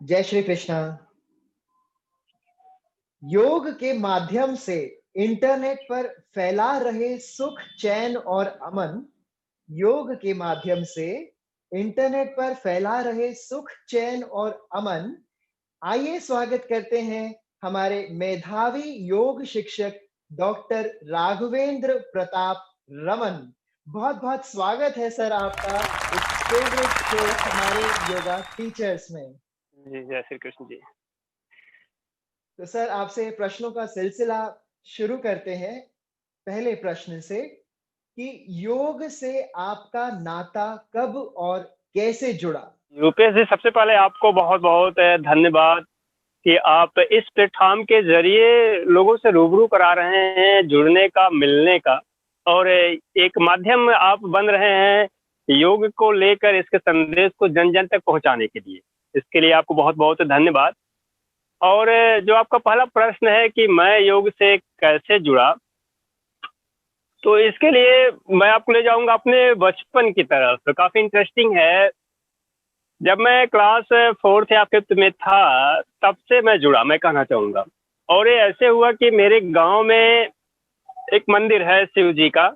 जय श्री कृष्णा। योग के माध्यम से इंटरनेट पर फैला रहे सुख, चैन और अमन। योग के माध्यम से इंटरनेट पर फैला रहे सुख, चैन और अमन। आइए स्वागत करते हैं हमारे मेधावी योग शिक्षक डॉक्टर राघवेंद्र प्रताप रमन। बहुत बहुत स्वागत है सर आपका इस फेवरेट शो हमारे योगा टीचर्स में। जी, जय श्री कृष्ण जी। तो सर आपसे प्रश्नों का सिलसिला शुरू करते हैं पहले प्रश्न से कि योग से आपका नाता कब और कैसे जुड़ा? रुपेश जी, सबसे पहले आपको बहुत बहुत धन्यवाद कि आप इस प्लेटफॉर्म के जरिए लोगों से रूबरू करा रहे हैं, जुड़ने का, मिलने का, और एक माध्यम आप बन रहे हैं योग को लेकर इसके संदेश को जन जन तक पहुंचाने के लिए। इसके लिए आपको बहुत बहुत धन्यवाद। और जो आपका पहला प्रश्न है कि मैं योग से कैसे जुड़ा, तो इसके लिए मैं आपको ले जाऊंगा अपने बचपन की तरफ। तो काफ़ी इंटरेस्टिंग है। जब मैं क्लास 4th या 5th में था, तब से मैं जुड़ा, मैं कहना चाहूँगा। और ये ऐसे हुआ कि मेरे गांव में एक मंदिर है शिव जी का,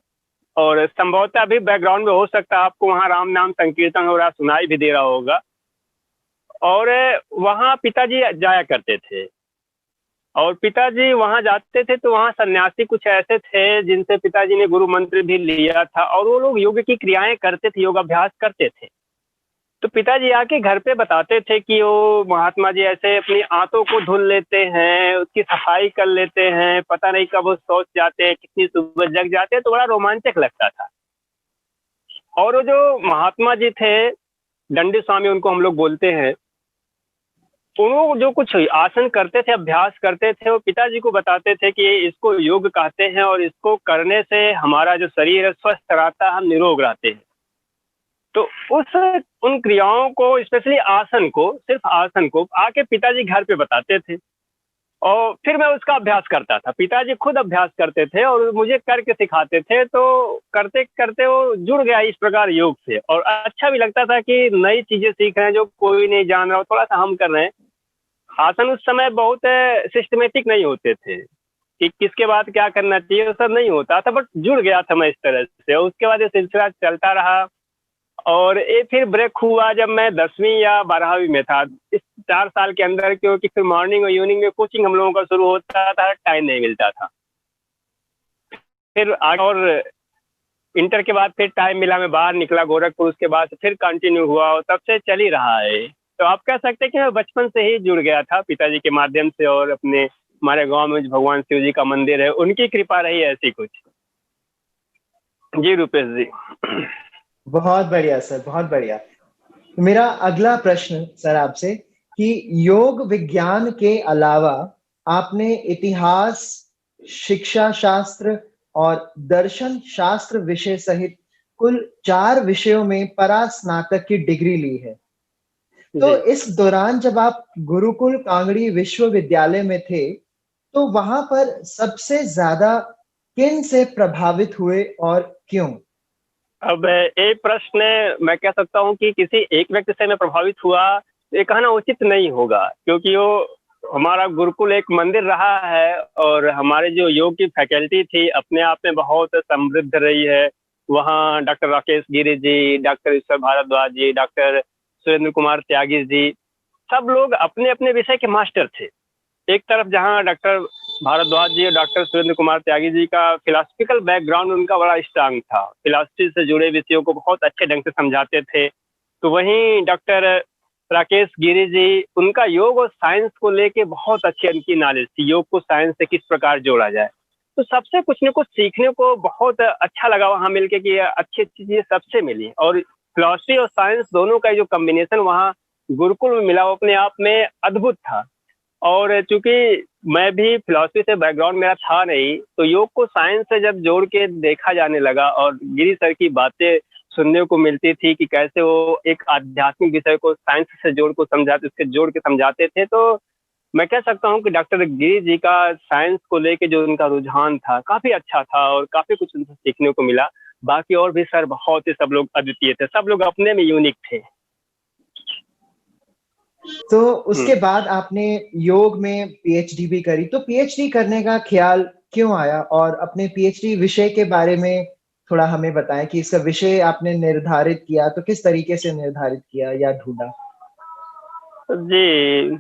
और संभवतः अभी बैकग्राउंड में हो सकता है आपको वहाँ राम नाम संकीर्तन हो रहा, सुनाई भी दे रहा होगा। और वहाँ पिताजी जाया करते थे, और पिताजी वहाँ जाते थे तो वहाँ सन्यासी कुछ ऐसे थे जिनसे पिताजी ने गुरु मंत्र भी लिया था, और वो लोग योग की क्रियाएं करते थे, योगाभ्यास करते थे। तो पिताजी आके घर पे बताते थे कि वो महात्मा जी ऐसे अपनी आंतों को धुल लेते हैं, उसकी सफाई कर लेते हैं, पता नहीं कब वो सोच जाते हैं, कितनी सुबह जग जाते हैं। तो बड़ा रोमांचक लगता था। और वो जो महात्मा जी थे, दंडी स्वामी उनको हम लोग बोलते हैं, उन्होंने जो कुछ आसन करते थे, अभ्यास करते थे, वो पिताजी को बताते थे कि इसको योग कहते हैं, और इसको करने से हमारा जो शरीर है स्वस्थ रहता है, हम निरोग रहते हैं। तो उन क्रियाओं को, स्पेशली आसन को, सिर्फ आसन को आके पिताजी घर पे बताते थे, और फिर मैं उसका अभ्यास करता था। पिताजी खुद अभ्यास करते थे और मुझे करके सिखाते थे। तो करते करते वो जुड़ गया इस प्रकार योग से, और अच्छा भी लगता था कि नई चीजें सीख रहे हैं जो कोई नहीं जान रहा हो, थोड़ा सा हम कर रहे हैं। आसन उस समय बहुत सिस्टमेटिक नहीं होते थे कि किसके बाद क्या करना चाहिए, वो सब नहीं होता था, बट जुड़ गया था मैं इस तरह से। और उसके बाद ये सिलसिला चलता रहा, और ये फिर ब्रेक हुआ जब मैं 10वीं या 12वीं में था, इस 4 साल के अंदर, क्योंकि फिर मॉर्निंग और इवनिंग में कोचिंग हम लोगों का शुरू होता था, टाइम नहीं मिलता था। फिर आगे और इंटर के बाद फिर टाइम मिला, मैं बाहर निकला गोरखपुर, उसके बाद फिर कंटिन्यू हुआ, और तब से चल ही रहा है। तो आप कह सकते हैं कि मैं बचपन से ही जुड़ गया था पिताजी के माध्यम से, और अपने हमारे गांव में भगवान शिव जी का मंदिर है, उनकी कृपा रही ऐसी कुछ। जी रुपेश जी। बहुत बढ़िया सर, बहुत बढ़िया। मेरा अगला प्रश्न सर आपसे कि योग विज्ञान के अलावा आपने इतिहास, शिक्षा शास्त्र और दर्शन शास्त्र विषय सहित कुल 4 विषयों में परास्नातक की डिग्री ली है। तो जी, इस दौरान जब आप गुरुकुल कांगड़ी विश्वविद्यालय में थे, तो वहां पर सबसे ज्यादा किन से प्रभावित हुए और क्यों? अब ये प्रश्न मैं कह सकता हूँ कि किसी एक व्यक्ति से मैं प्रभावित हुआ, ये कहना उचित नहीं होगा, क्योंकि वो हमारा गुरुकुल एक मंदिर रहा है, और हमारे जो योग की फैकल्टी थी अपने आप में बहुत समृद्ध रही है। वहाँ डॉक्टर राकेश गिरी जी, डॉक्टर ईश्वर भारद्वाज जी, डॉक्टर सुरेंद्र कुमार त्यागी जी, सब लोग अपने अपने विषय के मास्टर थे। एक तरफ जहाँ डॉक्टर भारद्वाज जी और डॉक्टर सुरेंद्र कुमार त्यागी जी का फिलोसफिकल बैकग्राउंड उनका बड़ा स्ट्रांग था, फिलोसफी से जुड़े विषयों को बहुत अच्छे ढंग से समझाते थे। तो वहीं डॉक्टर राकेश गिरी जी, उनका योग और साइंस को लेके बहुत अच्छी उनकी नॉलेज थी, योग को साइंस से किस प्रकार जोड़ा जाए। तो सबसे कुछ न कुछ सीखने को बहुत अच्छा लगा वहाँ मिलके, कि अच्छी अच्छी चीजें सबसे मिली। और फिलोसफी और साइंस दोनों का जो कम्बिनेशन वहाँ गुरुकुल में मिला, वो अपने आप में अद्भुत था। और चूंकि मैं भी फिलॉसफी से बैकग्राउंड मेरा था नहीं, तो योग को साइंस से जब जोड़ के देखा जाने लगा, और गिरी सर की बातें सुनने को मिलती थी कि कैसे वो एक आध्यात्मिक विषय को साइंस से जोड़ के समझाते थे, तो मैं कह सकता हूँ कि डॉक्टर गिरी जी का साइंस को लेके जो उनका रुझान था काफी अच्छा था, और काफी कुछ उनसे सीखने को मिला। बाकी और भी सर बहुत ही, सब लोग अद्वितीय थे, सब लोग अपने में यूनिक थे। तो उसके बाद आपने योग में पीएचडी भी करी, तो पीएचडी करने का ख्याल क्यों आया? और अपने पीएचडी विषय के बारे में थोड़ा हमें बताएं कि इसका विषय आपने निर्धारित किया तो किस तरीके से निर्धारित किया या ढूंढा? जी,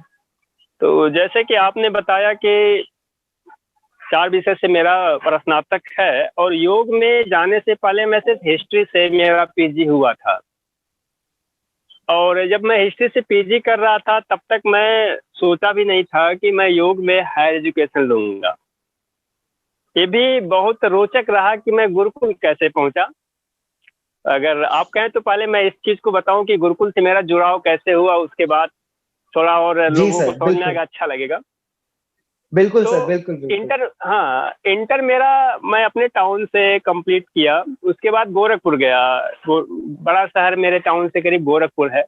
तो जैसे कि आपने बताया कि 4 विषय से मेरा स्नातक है और योग में जाने से पहले मैं सिर्फ हिस्ट्री से मेरा पीजी हुआ था। और जब मैं हिस्ट्री से पीजी कर रहा था तब तक मैं सोचा भी नहीं था कि मैं योग में हायर एजुकेशन लूँगा। ये भी बहुत रोचक रहा कि मैं गुरुकुल कैसे पहुँचा। अगर आप कहें तो पहले मैं इस चीज़ को बताऊँ कि गुरुकुल से मेरा जुड़ाव कैसे हुआ, उसके बाद थोड़ा और जी लोगों को सर, समझ में बिल्कुल। आएगा, अच्छा लगेगा। बिल्कुल तो सर, बिल्कुल, बिल्कुल। इंटर मेरा मैं अपने टाउन से कंप्लीट किया, उसके बाद गोरखपुर गया। बड़ा शहर मेरे टाउन से करीब गोरखपुर है,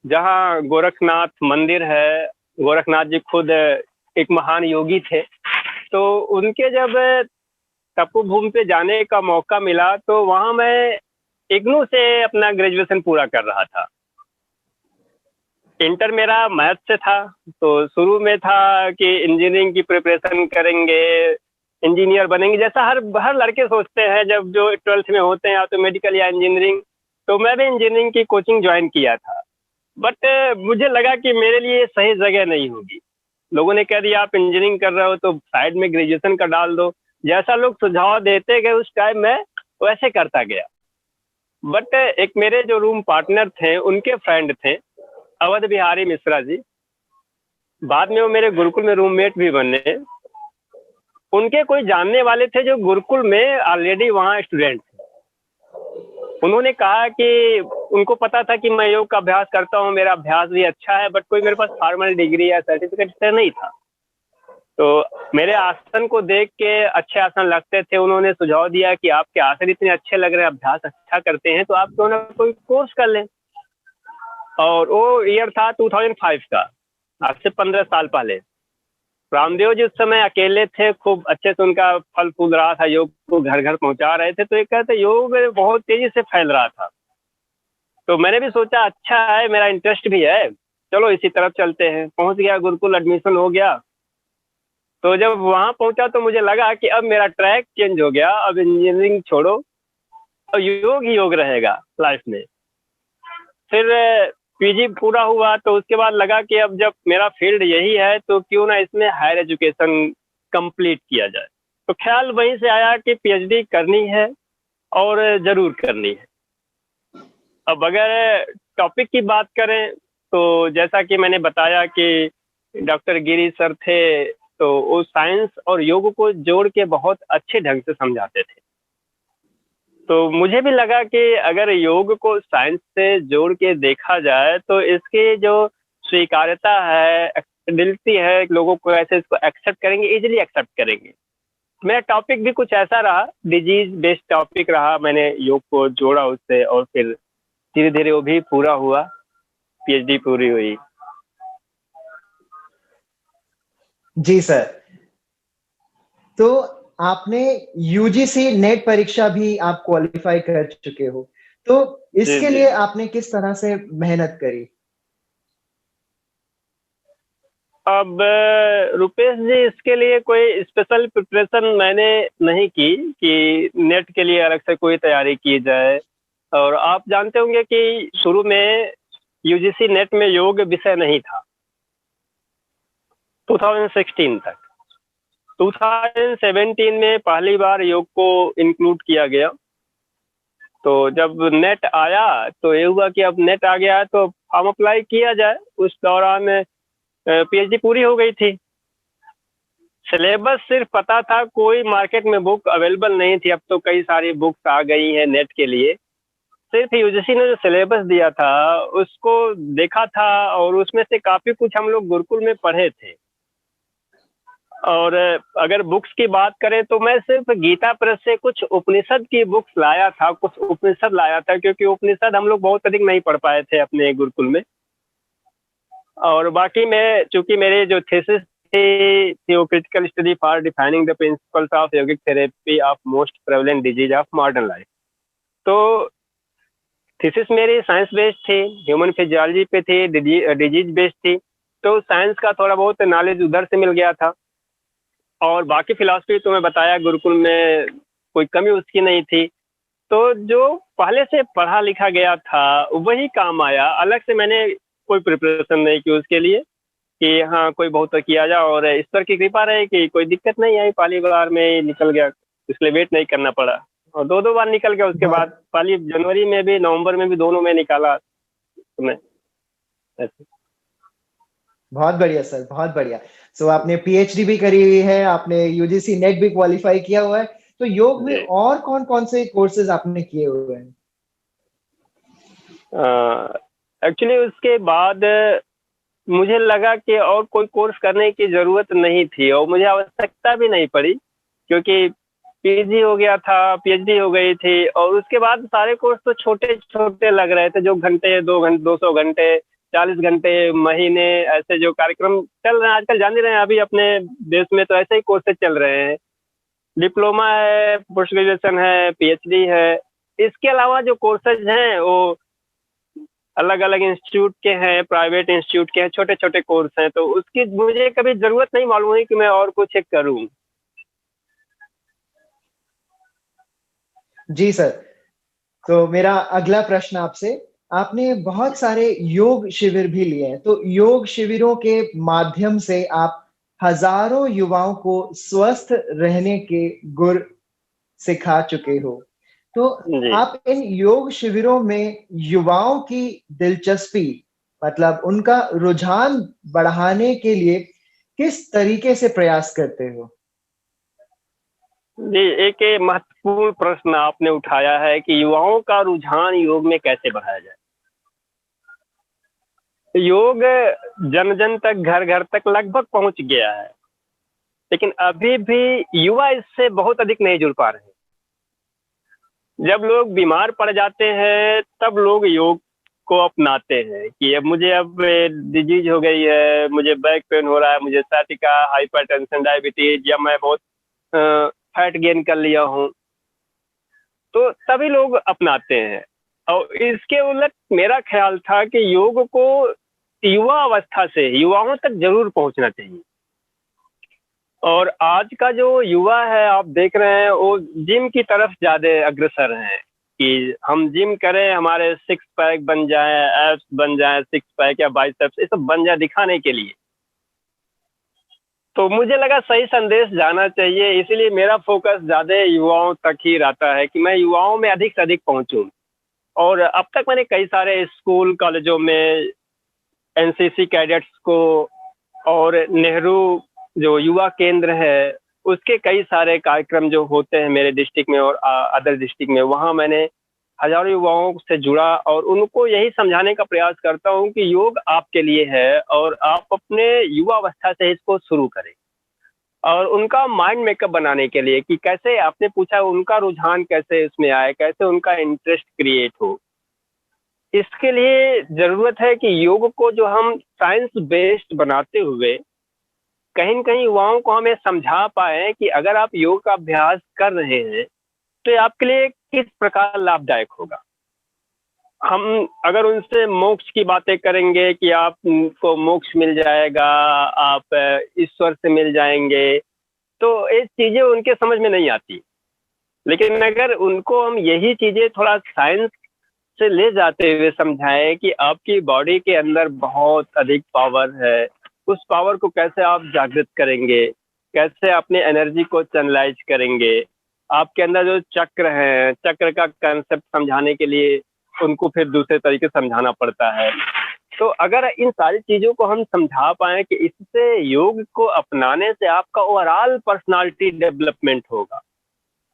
जहाँ गोरखनाथ मंदिर है। गोरखनाथ जी खुद एक महान योगी थे। तो उनके जब तपोभूमि पे जाने का मौका मिला तो वहाँ मैं इग्नू से अपना ग्रेजुएशन पूरा कर रहा था। इंटर मेरा मैथ से था, तो शुरू में था कि इंजीनियरिंग की प्रिपरेशन करेंगे, इंजीनियर बनेंगे, जैसा हर हर लड़के सोचते हैं जब जो 12th में होते हैं, या तो मेडिकल या इंजीनियरिंग। तो मैं भी इंजीनियरिंग की कोचिंग ज्वाइन किया था, बट मुझे लगा कि मेरे लिए सही जगह नहीं होगी। लोगों ने कह दिया आप इंजीनियरिंग कर रहे हो तो साइड में ग्रेजुएशन का डाल दो। जैसा लोग सुझाव देते गए उस टाइम मैं वैसे करता गया। बट एक मेरे जो रूम पार्टनर थे उनके फ्रेंड थे अवध बिहारी मिश्रा जी, बाद में वो मेरे गुरुकुल में रूममेट भी बने। उनके कोई जानने वाले थे जो गुरुकुल में ऑलरेडी वहाँ स्टूडेंट थे। उन्होंने कहा कि उनको पता था कि मैं योग का अभ्यास करता हूँ, मेरा अभ्यास भी अच्छा है, बट कोई मेरे पास फॉर्मल डिग्री या सर्टिफिकेट नहीं था। तो मेरे आसन को देख के अच्छे आसन लगते थे, उन्होंने सुझाव दिया कि आपके आसन इतने अच्छे लग रहे हैं, अभ्यास अच्छा करते हैं, तो आप क्यों ना कोई कोर्स कर लें। और वो ईयर था 2005 का, आज से 15 साल पहले। रामदेव जी उस समय अकेले थे, खूब अच्छे से उनका फल फूल रहा था, योग को घर घर पहुंचा रहे थे। तो ये कहते योग बहुत तेजी से फैल रहा था। तो मैंने भी सोचा अच्छा है, मेरा इंटरेस्ट भी है, चलो इसी तरफ चलते हैं। पहुंच गया गुरुकुल, एडमिशन हो गया। तो जब वहां पहुंचा तो मुझे लगा कि अब मेरा ट्रैक चेंज हो गया, अब इंजीनियरिंग छोड़ो और योग ही योग रहेगा लाइफ में। फिर पीजी पूरा हुआ तो उसके बाद लगा कि अब जब मेरा फील्ड यही है तो क्यों ना इसमें हायर एजुकेशन कंप्लीट किया जाए। तो ख्याल वहीं से आया कि पीएचडी करनी है और ज़रूर करनी है। अब अगर टॉपिक की बात करें तो जैसा कि मैंने बताया कि डॉक्टर गिरी सर थे, तो वो साइंस और योग को जोड़ के बहुत अच्छे ढंग से समझाते थे। तो मुझे भी लगा कि अगर योग को साइंस से जोड़ के देखा जाए तो इसकी जो स्वीकार्यता है, एक्सेप्टेबिलिटी है, लोगों को ऐसे इसको एक्सेप्ट करेंगे, इजीली एक्सेप्ट करेंगे। मेरा टॉपिक भी कुछ ऐसा रहा, डिजीज बेस्ड टॉपिक रहा। मैंने योग को जोड़ा उससे और फिर धीरे धीरे वो भी पूरा हुआ, पीएचडी पूरी हुई। जी सर। तो आपने यूजीसी नेट परीक्षा भी आप क्वालिफाई कर चुके हो, तो जी इसके जी। लिए आपने किस तरह से मेहनत करी? अब रुपेश जी, इसके लिए कोई स्पेशल प्रिपरेशन मैंने नहीं की कि नेट के लिए अलग से कोई तैयारी की जाए। और आप जानते होंगे कि शुरू में यूजीसी नेट में योग विषय नहीं था 2016 तक। 2017 में पहली बार योग को इंक्लूड किया गया। तो जब नेट आया तो ये हुआ कि अब नेट आ गया है तो फॉर्म अप्लाई किया जाए। उस दौरान पीएचडी पूरी हो गई थी। सिलेबस सिर्फ पता था, कोई मार्केट में बुक अवेलेबल नहीं थी। अब तो कई सारी बुक्स आ गई हैं नेट के लिए। सिर्फ यूजीसी ने जो सिलेबस दिया था उसको देखा था और उसमें से काफ़ी कुछ हम लोग गुरुकुल में पढ़े थे। और अगर बुक्स की बात करें तो मैं सिर्फ गीता प्रेस से कुछ उपनिषद की बुक्स लाया था, कुछ उपनिषद लाया था, क्योंकि उपनिषद हम लोग बहुत अधिक नहीं पढ़ पाए थे अपने गुरुकुल में। और बाकी मैं, चूंकि मेरे जो थीसिस थी theoretical study for defining the principles of yogic therapy of most prevalent disease of modern life, तो थीसिस मेरी साइंस बेस्ड थी, ह्यूमन फिजियोलॉजी पे थी, डिजीज बेस्ड थी, तो साइंस का थोड़ा बहुत नॉलेज उधर से मिल गया था। और बाकी फिलॉसफी तो मैं बताया गुरुकुल में कोई कमी उसकी नहीं थी। तो जो पहले से पढ़ा लिखा गया था वही काम आया, अलग से मैंने कोई प्रिपरेशन नहीं की उसके लिए कि हाँ कोई बहुत किया जाए, और ईश्वर की कृपा रही कि कोई दिक्कत नहीं आई, पहली बार में ही निकल गया, इसलिए वेट नहीं करना पड़ा। और दो दो बार निकल गया उसके बाद, बहुत पहली जनवरी में भी नवंबर में भी दोनों में निकाला मैं ऐसे। बहुत बढ़िया सर, बहुत बढ़िया। सो आपने पीएचडी भी करी हुई है, आपने यूजीसी नेट भी क्वालिफाई किया हुआ है, तो योग में जी और कौन कौन से कोर्सेज आपने किए हुए हैं? एक्चुअली उसके बाद मुझे लगा कि और कोई कोर्स करने की ज़रूरत नहीं थी और मुझे आवश्यकता भी नहीं पड़ी, क्योंकि पीजी हो गया था, पीएचडी हो गई थी, और उसके बाद सारे कोर्स तो छोटे-छोटे लग रहे थे, जो घंटे 200 घंटे, 40 घंटे, महीने, ऐसे जो कार्यक्रम चल रहे हैं आजकल, जान ही रहे हैं अभी अपने देश में तो ऐसे ही कोर्सेज़ चल रहे हैं। डिप्लोमा है, पोस्ट ग्रेजुएशन है, पीएचडी है। इसके अलावा जो कोर्सेज़ हैं वो अलग-अलग इंस्टीट्यूट के हैं, प्राइवेट इंस्टीट्यूट के हैं, छोटे-छोटे कोर्स हैं, तो उसकी मुझे कभी ज़रूरत नहीं मालूम हुई कि मैं और कुछ एक करूँ। जी सर। तो मेरा अगला प्रश्न आपसे, आपने बहुत सारे योग शिविर भी लिए हैं, तो योग शिविरों के माध्यम से आप हजारों युवाओं को स्वस्थ रहने के गुर सिखा चुके हो। तो जी। आप इन योग शिविरों में युवाओं की दिलचस्पी, मतलब उनका रुझान बढ़ाने के लिए किस तरीके से प्रयास करते हो? जी, एक ये महत्वपूर्ण प्रश्न आपने उठाया है कि युवाओं का रुझान योग में कैसे बढ़ाया जाए? योग जन-जन तक, घर-घर तक लगभग पहुँच गया है, लेकिन अभी भी युवा इससे बहुत अधिक नहीं जुड़ पा रहे हैं। जब लोग बीमार पड़ जाते हैं, तब लोग योग को अपनाते हैं कि अब डिजीज़ हो गई है, मुझे बैक पेन हो रहा है, मुझे साइटिका, हाइपरटेंशन, डायबिटीज़, या मैं बहुत अ, फैट गेन कर लिया हूँ। तो सभी लोग अपनाते हैं, और इसके उलट मेरा ख्याल था कि योग को युवा अवस्था से युवाओं तक ज़रूर पहुँचना चाहिए। और आज का जो युवा है आप देख रहे हैं वो जिम की तरफ ज़्यादा अग्रसर हैं कि हम जिम करें, हमारे सिक्स पैक बन जाएँ, एब्स बन जाएँ, सिक्स पैक या बाइसेप्स ये सब बन जाए दिखाने के लिए। तो मुझे लगा सही संदेश जाना चाहिए, इसीलिए मेरा फ़ोकस ज़्यादा युवाओं तक ही रहता है कि मैं युवाओं में अधिक से अधिक पहुँचूँ। और अब तक मैंने कई सारे स्कूल, कॉलेजों में एनसीसी कैडेट्स को, और नेहरू जो युवा केंद्र है, उसके कई सारे कार्यक्रम जो होते हैं मेरे डिस्ट्रिक्ट में और अदर डिस्ट्रिक्ट में, वहाँ मैंने हज़ारों युवाओं से जुड़ा और उनको यही समझाने का प्रयास करता हूँ कि योग आपके लिए है और आप अपने युवा अवस्था से इसको शुरू करें। और उनका माइंड मेकअप बनाने के लिए कि कैसे, आपने पूछा उनका रुझान कैसे इसमें आए, कैसे उनका इंटरेस्ट क्रिएट हो। इसके लिए ज़रूरत है कि योग को जो हम साइंस बेस्ड बनाते हुए कहीं न कहीं युवाओं को हम ये समझा पाएँ कि अगर आप योग का अभ्यास कर रहे हैं, तो ये आपके लिए किस प्रकार लाभदायक होगा। हम अगर उनसे मोक्ष की बातें करेंगे कि आपको मोक्ष मिल जाएगा, आप ईश्वर से मिल जाएँगे, तो ये चीज़ें उनके समझ में नहीं आती। लेकिन अगर उनको हम यही चीज़ें थोड़ा साइंस से ले जाते हुए समझाएँ कि आपकी बॉडी के अंदर बहुत अधिक पावर है, उस पावर को कैसे आप जागृत करेंगे, कैसे अपनी एनर्जी को चैनलाइज़ करेंगे। आपके अंदर जो चक्र हैं, चक्र का कांसेप्ट समझाने के लिए उनको फिर दूसरे तरीके से समझाना पड़ता है। तो अगर इन सारी चीज़ों को हम समझा पाएँ कि इससे योग को अपनाने से आपका ओवरऑल पर्सनैलिटी डेवलपमेंट होगा।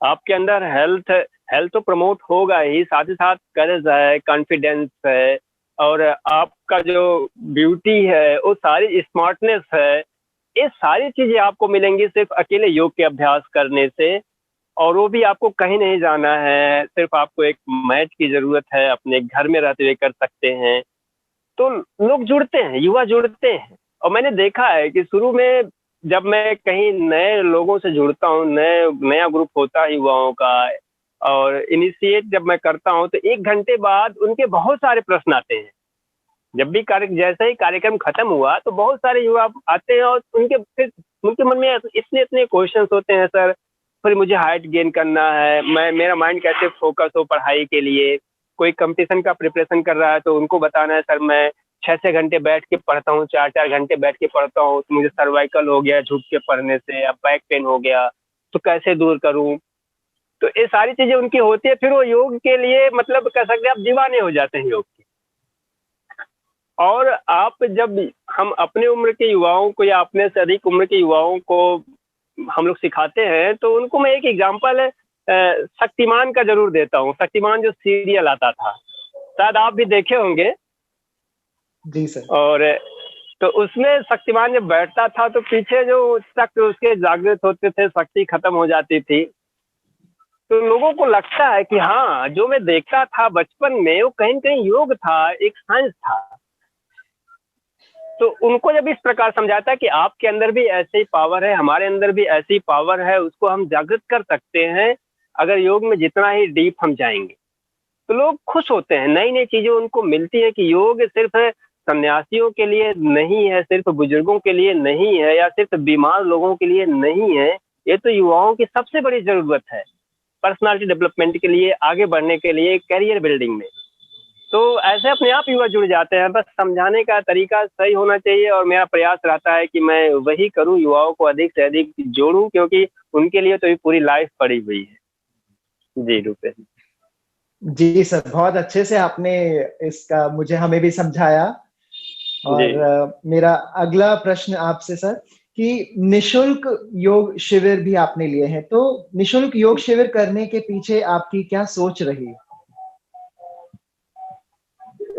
आपके अंदर हेल्थ हेल्थ तो प्रमोट होगा ही, साथ ही साथ करेज है, कॉन्फिडेंस है, और आपका जो ब्यूटी है, वो सारी स्मार्टनेस है, ये सारी चीज़ें आपको मिलेंगी सिर्फ़ अकेले योग के अभ्यास करने से। और वो भी आपको कहीं नहीं जाना है, सिर्फ़ आपको एक मैट की ज़रूरत है, अपने घर में रहते हुए कर सकते हैं। तो लोग जुड़ते हैं, युवा जुड़ते हैं, और मैंने देखा है कि शुरू में जब मैं कहीं नए लोगों से जुड़ता हूँ, नया ग्रुप होता है युवाओं का, और इनिशिएट जब मैं करता हूँ तो 1 घंटे बाद उनके बहुत सारे प्रश्न आते हैं। जब भी जैसे ही कार्यक्रम खत्म हुआ तो बहुत सारे युवा आते हैं और उनके मन में इतने क्वेश्चंस होते हैं सर, फिर मुझे हाइट गेन करना है, मेरा माइंड कैसे फोकस हो पढ़ाई के लिए, कोई कंपटीशन का प्रिपरेशन कर रहा है तो उनको बताना है सर मैं 6-6 घंटे बैठ के पढ़ता हूँ, 4-4 घंटे बैठ के पढ़ता हूँ, तो मुझे सर्वाइकल हो गया झुक के पढ़ने से, अब बैक पेन हो गया, तो कैसे दूर करूँ। तो ये सारी चीजें उनकी होती है, फिर वो योग के लिए मतलब कह सकते हैं आप दीवाने हो जाते हैं योग के। और आप जब हम अपने उम्र के युवाओं को या अपने से अधिक उम्र के युवाओं को हम लोग सिखाते हैं तो उनको मैं एक एग्जांपल शक्तिमान का जरूर देता हूँ। शक्तिमान जो सीरियल आता था, शायद आप भी देखे होंगे। जी सर। और तो उसमें शक्तिमान जब बैठता था तो पीछे जो तक उसके जागृत होते थे, शक्ति खत्म हो जाती थी। तो लोगों को लगता है कि हाँ, जो मैं देखता था बचपन में वो कहीं न कहीं योग था, एक साइंस था। तो उनको जब इस प्रकार समझाता है कि आपके अंदर भी ऐसे ही पावर है, हमारे अंदर भी ऐसी पावर है, उसको हम जागृत कर सकते हैं अगर योग में जितना ही डीप हम जाएंगे। तो लोग खुश होते हैं, नई-नई चीजें उनको मिलती है कि योग सिर्फ सन्यासियों के लिए नहीं है, सिर्फ बुजुर्गों के लिए नहीं है या सिर्फ बीमार लोगों के लिए नहीं है। ये तो युवाओं की सबसे बड़ी जरूरत है पर्सनालिटी डेवलपमेंट के लिए, आगे बढ़ने के लिए, करियर बिल्डिंग में। तो ऐसे अपने आप युवा जुड़ जाते हैं, बस समझाने का तरीका सही होना चाहिए और मेरा प्रयास रहता है कि मैं वही करूं, युवाओं को अधिक से अधिक जोड़ूं, क्योंकि उनके लिए तो ये पूरी लाइफ पड़ी हुई है। जी रूपेश। जी सर, बहुत अच्छे से आपने इसका मुझे हमें भी समझाया। और मेरा अगला प्रश्न आपसे सर कि निशुल्क योग शिविर भी आपने लिए हैं, तो निशुल्क योग शिविर करने के पीछे आपकी क्या सोच रही?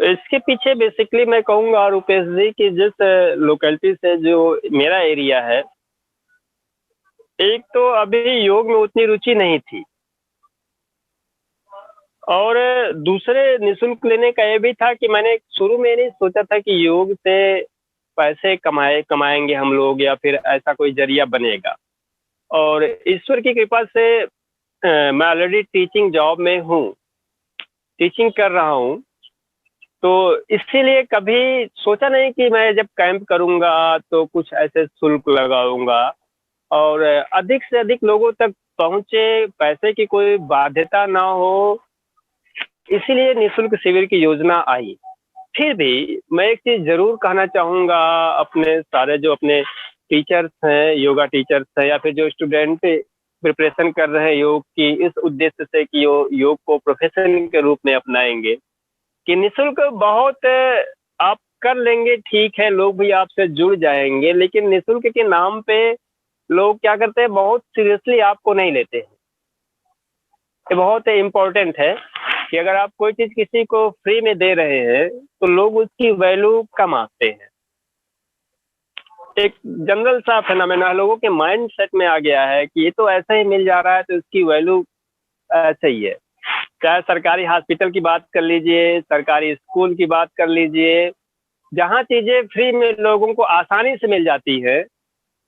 इसके पीछे बेसिकली मैं कहूँगा रुपेश जी कि जिस लोकेलिटी से जो मेरा एरिया है, एक तो अभी योग में उतनी रुचि नहीं थी और दूसरे निःशुल्क लेने का ये भी था कि मैंने शुरू में नहीं सोचा था कि योग से पैसे कमाएंगे हम लोग या फिर ऐसा कोई जरिया बनेगा। और ईश्वर की कृपा से मैं ऑलरेडी टीचिंग जॉब में हूँ, टीचिंग कर रहा हूँ, तो इसीलिए कभी सोचा नहीं कि मैं जब कैंप करूँगा तो कुछ ऐसे शुल्क लगाऊंगा और अधिक से अधिक लोगों तक पहुँचे, पैसे की कोई बाध्यता ना हो, इसीलिए निःशुल्क शिविर की योजना आई। फिर भी मैं एक चीज़ ज़रूर कहना चाहूँगा अपने सारे जो अपने टीचर्स हैं, योगा टीचर्स हैं या फिर जो स्टूडेंट प्रिपरेशन कर रहे हैं योग की इस उद्देश्य से कि वो योग को प्रोफेशन के रूप में अपनाएंगे, कि निःशुल्क बहुत आप कर लेंगे, ठीक है, लोग भी आपसे जुड़ जाएंगे, लेकिन निःशुल्क के नाम पे लोग क्या करते हैं, बहुत सीरियसली आपको नहीं लेते हैं। ये बहुत इम्पोर्टेंट है कि अगर आप कोई चीज़ किसी को फ्री में दे रहे हैं तो लोग उसकी वैल्यू कम आते हैं। एक जनरल सा फिनोमेना लोगों के माइंड सेट में आ गया है कि ये तो ऐसा ही मिल जा रहा है तो इसकी वैल्यू ऐसे ही है। चाहे सरकारी हॉस्पिटल की बात कर लीजिए, सरकारी स्कूल की बात कर लीजिए, जहाँ चीज़ें फ्री में लोगों को आसानी से मिल जाती है,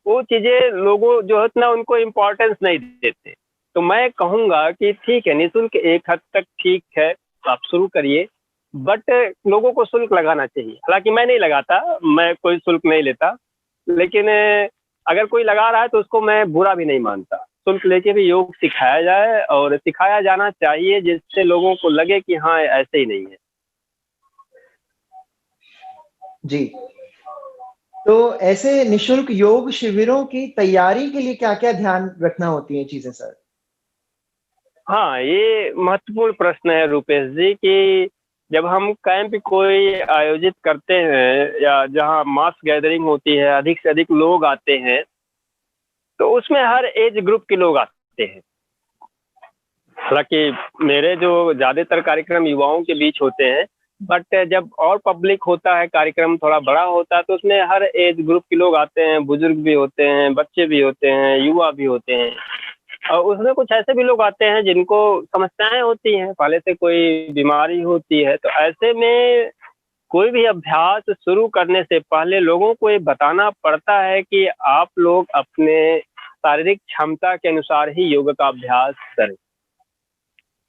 वो चीज़ें लोगों जो है उतना उनको इम्पोर्टेंस नहीं देते। तो मैं कहूँगा कि ठीक है, निःशुल्क एक हद तक ठीक है, आप शुरू करिए, बट लोगों को शुल्क लगाना चाहिए। हालाँकि मैं नहीं लगाता, मैं कोई शुल्क नहीं लेता, लेकिन अगर कोई लगा रहा है तो उसको मैं बुरा भी नहीं मानता। शुल्क लेके भी योग सिखाया जाए और सिखाया जाना चाहिए जिससे लोगों को लगे कि हाँ, ऐसे ही नहीं है। जी। तो ऐसे निशुल्क योग शिविरों की तैयारी के लिए क्या-क्या ध्यान रखना होती हैं चीज़ें सर? हाँ, ये महत्वपूर्ण प्रश्न है रुपेश जी कि जब हम कैंप कोई आयोजित करते हैं या जहाँ मास गैदरिंग होती है, अधिक से अधिक लोग आते हैं, तो उसमें हर एज ग्रुप के लोग आते हैं। हालाँकि मेरे जो ज़्यादातर कार्यक्रम युवाओं के बीच होते हैं, बट जब और पब्लिक होता है, कार्यक्रम थोड़ा बड़ा होता है, तो उसमें हर एज ग्रुप के लोग आते हैं, बुजुर्ग भी होते हैं, बच्चे भी होते हैं, युवा भी होते हैं। और उसमें कुछ ऐसे भी लोग आते हैं जिनको समस्याएँ होती हैं, पहले से कोई बीमारी होती है, तो ऐसे में कोई भी अभ्यास शुरू करने से पहले लोगों को ये बताना पड़ता है कि आप लोग अपने शारीरिक क्षमता के अनुसार ही योग का अभ्यास करें।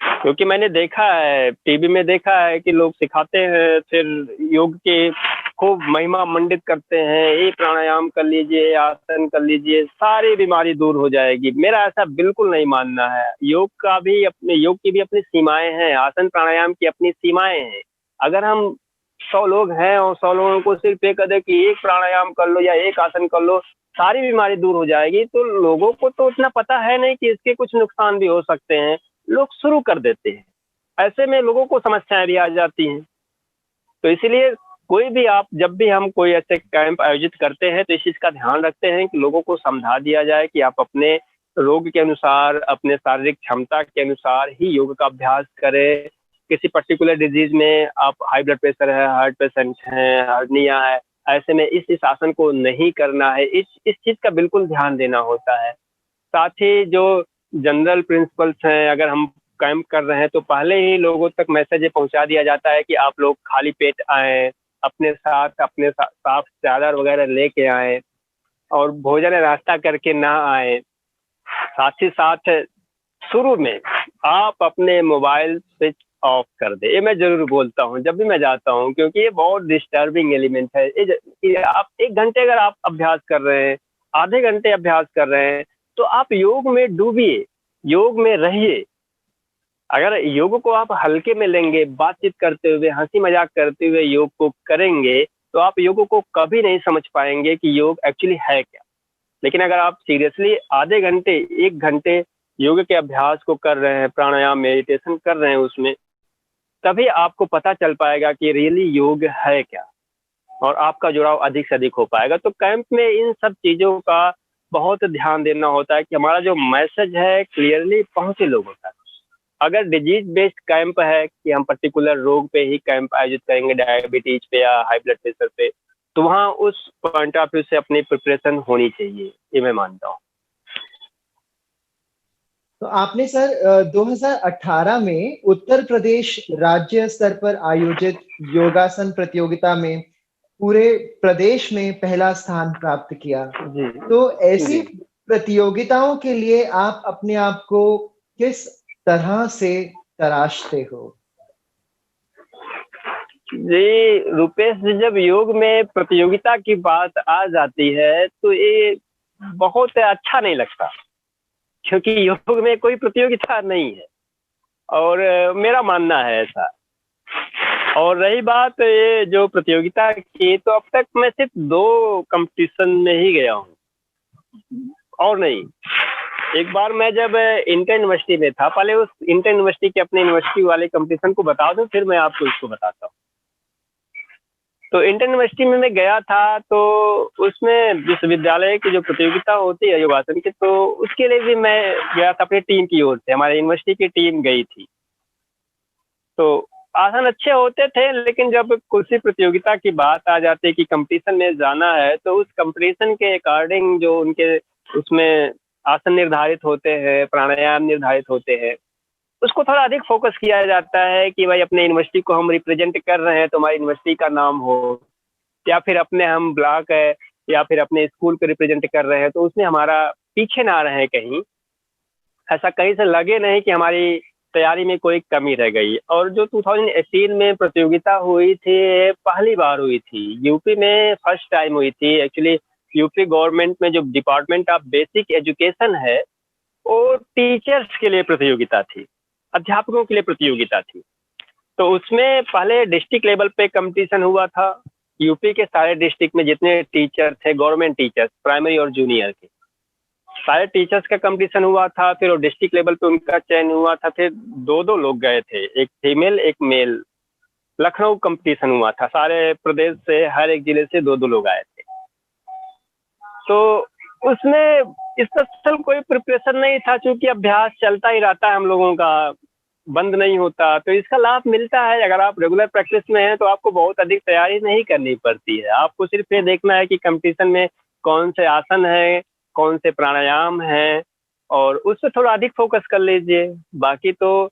क्योंकि मैंने देखा है, टीवी में देखा है कि लोग सिखाते हैं, फिर योग के खूब महिमा मंडित करते हैं, ये प्राणायाम कर लीजिए, आसन कर लीजिए, सारी बीमारी दूर हो जाएगी। मेरा ऐसा बिल्कुल नहीं मानना है। योग की भी अपनी सीमाएं हैं, आसन प्राणायाम की अपनी सीमाएं हैं। अगर हम 100 लोग हैं और 100 लोगों को सिर्फ ये कह दे कि एक प्राणायाम कर लो या एक आसन कर लो, सारी बीमारी दूर हो जाएगी, तो लोगों को तो उतना पता है नहीं कि इसके कुछ नुकसान भी हो सकते हैं, लोग शुरू कर देते हैं। ऐसे में लोगों को समस्याएं भी आ जाती हैं। तो इसीलिए कोई भी आप जब भी हम कोई ऐसे कैंप आयोजित करते हैं तो इस चीज़ का ध्यान रखते हैं कि लोगों को समझा दिया जाए कि आप अपने रोग के अनुसार, अपने शारीरिक क्षमता के अनुसार ही योग का अभ्यास करें। किसी पर्टिकुलर डिजीज में आप हाई ब्लड प्रेशर है, हार्ट पेशेंट हैं, हर्निया है, ऐसे में इस आसन को नहीं करना है। इस चीज़ का बिल्कुल ध्यान देना होता है। साथ ही जो जनरल प्रिंसिपल्स हैं, अगर हम कैंप कर रहे हैं तो पहले ही लोगों तक मैसेज ये पहुंचा दिया जाता है कि आप लोग खाली पेट आएँ, अपने साफ चादर वगैरह लेके आएँ और भोजन या नाश्ता करके ना आएँ। साथ ही साथ शुरू में आप अपने मोबाइल स्विच ऑफ कर दें। ये मैं ज़रूर बोलता हूँ जब भी मैं जाता हूँ, क्योंकि ये बहुत डिस्टर्बिंग एलिमेंट है। ये आप 1 घंटे अगर आप अभ्यास कर रहे हैं, आधे घंटे अभ्यास कर रहे हैं, तो आप योग में डूबिए, योग में रहिए। अगर योग को आप हल्के में लेंगे, बातचीत करते हुए, हंसी मजाक करते हुए योग को करेंगे, तो आप योग को कभी नहीं समझ पाएंगे कि योग एक्चुअली है क्या। लेकिन अगर आप सीरियसली आधे घंटे 1 घंटे योग के अभ्यास को कर रहे हैं, प्राणायाम मेडिटेशन कर रहे हैं उसमें, तभी आपको पता चल पाएगा कि रियली योग है क्या और आपका जुड़ाव अधिक से अधिक हो पाएगा। तो कैंप में इन सब चीज़ों का बहुत ध्यान देना होता है कि हमारा जो मैसेज है क्लियरली पहुंचे लोगों तक। अगर डिजीज बेस्ड कैंप है कि हम पर्टिकुलर रोग पे ही कैंप आयोजित करेंगे, डायबिटीज पे या हाई ब्लड प्रेशर पे, तो वहाँ उस पॉइंट ऑफ व्यू से अपनी प्रिपरेशन होनी चाहिए, ये मैं मानता हूँ। तो आपने सर 2018 में उत्तर प्रदेश राज्य स्तर पर आयोजित योगासन प्रतियोगिता में पूरे प्रदेश में पहला स्थान प्राप्त किया। जी तो ऐसी जी प्रतियोगिताओं के लिए आप अपने आप को किस तरह से तराशते हो? जी रुपेश जी, जब योग में प्रतियोगिता की बात आ जाती है तो ये बहुत अच्छा नहीं लगता, क्योंकि योग में कोई प्रतियोगिता नहीं है और मेरा मानना है ऐसा। और रही बात ये जो प्रतियोगिता की, तो अब तक मैं सिर्फ 2 कंपटीशन में ही गया हूँ और नहीं। एक बार मैं जब इंटर यूनिवर्सिटी में था, पहले उस इंटर यूनिवर्सिटी के अपने यूनिवर्सिटी वाले कंपटीशन को बता दूं, फिर मैं आपको इसको बताता हूँ। तो इंटर यूनिवर्सिटी में मैं गया था, तो उसमें विश्वविद्यालय की जो प्रतियोगिता होती है योगासन की, तो उसके लिए भी मैं गया था अपनी टीम की ओर से, हमारे यूनिवर्सिटी की टीम गई थी। तो आसन अच्छे होते थे, लेकिन जब किसी प्रतियोगिता की बात आ जाती है कि कंपटीशन में जाना है, तो उस कंपटीशन के अकॉर्डिंग जो उनके उसमें आसन निर्धारित होते हैं, प्राणायाम निर्धारित होते हैं, उसको थोड़ा अधिक फोकस किया जाता है कि भाई अपने यूनिवर्सिटी को हम रिप्रेजेंट कर रहे हैं तो हमारी यूनिवर्सिटी का नाम हो, या फिर अपने हम ब्लॉक है या फिर अपने स्कूल को रिप्रेजेंट कर रहे हैं तो उसमें हमारा पीछे ना रहे कहीं, ऐसा कहीं से लगे नहीं कि हमारी तैयारी में कोई कमी रह गई। और जो 2018 में प्रतियोगिता हुई थी, पहली बार हुई थी यूपी में, फर्स्ट टाइम हुई थी एक्चुअली। यूपी गवर्नमेंट में जो डिपार्टमेंट ऑफ बेसिक एजुकेशन है, वो टीचर्स के लिए प्रतियोगिता थी, अध्यापकों के लिए प्रतियोगिता थी। तो उसमें पहले डिस्ट्रिक्ट लेवल पे कंपटीशन हुआ था। यूपी के सारे डिस्ट्रिक्ट में जितने टीचर थे, गवर्नमेंट टीचर्स, प्राइमरी और जूनियर के सारे टीचर्स का कंपटीशन हुआ था। फिर वो डिस्ट्रिक्ट लेवल पे उनका चयन हुआ था। फिर 2-2 लोग गए थे, एक फीमेल एक मेल। लखनऊ कंपटीशन हुआ था, सारे प्रदेश से, हर एक जिले से 2-2 लोग आए थे। तो उसमें स्पेशल कोई प्रिपरेशन नहीं था, क्योंकि अभ्यास चलता ही रहता है हम लोगों का, बंद नहीं होता। तो इसका लाभ मिलता है, अगर आप रेगुलर प्रैक्टिस में हैं तो आपको बहुत अधिक तैयारी नहीं करनी पड़ती है। आपको सिर्फ ये देखना है कि कंपटीशन में कौन से आसन है, कौन से प्राणायाम हैं, और उस पर थोड़ा अधिक फोकस कर लीजिए। बाकी तो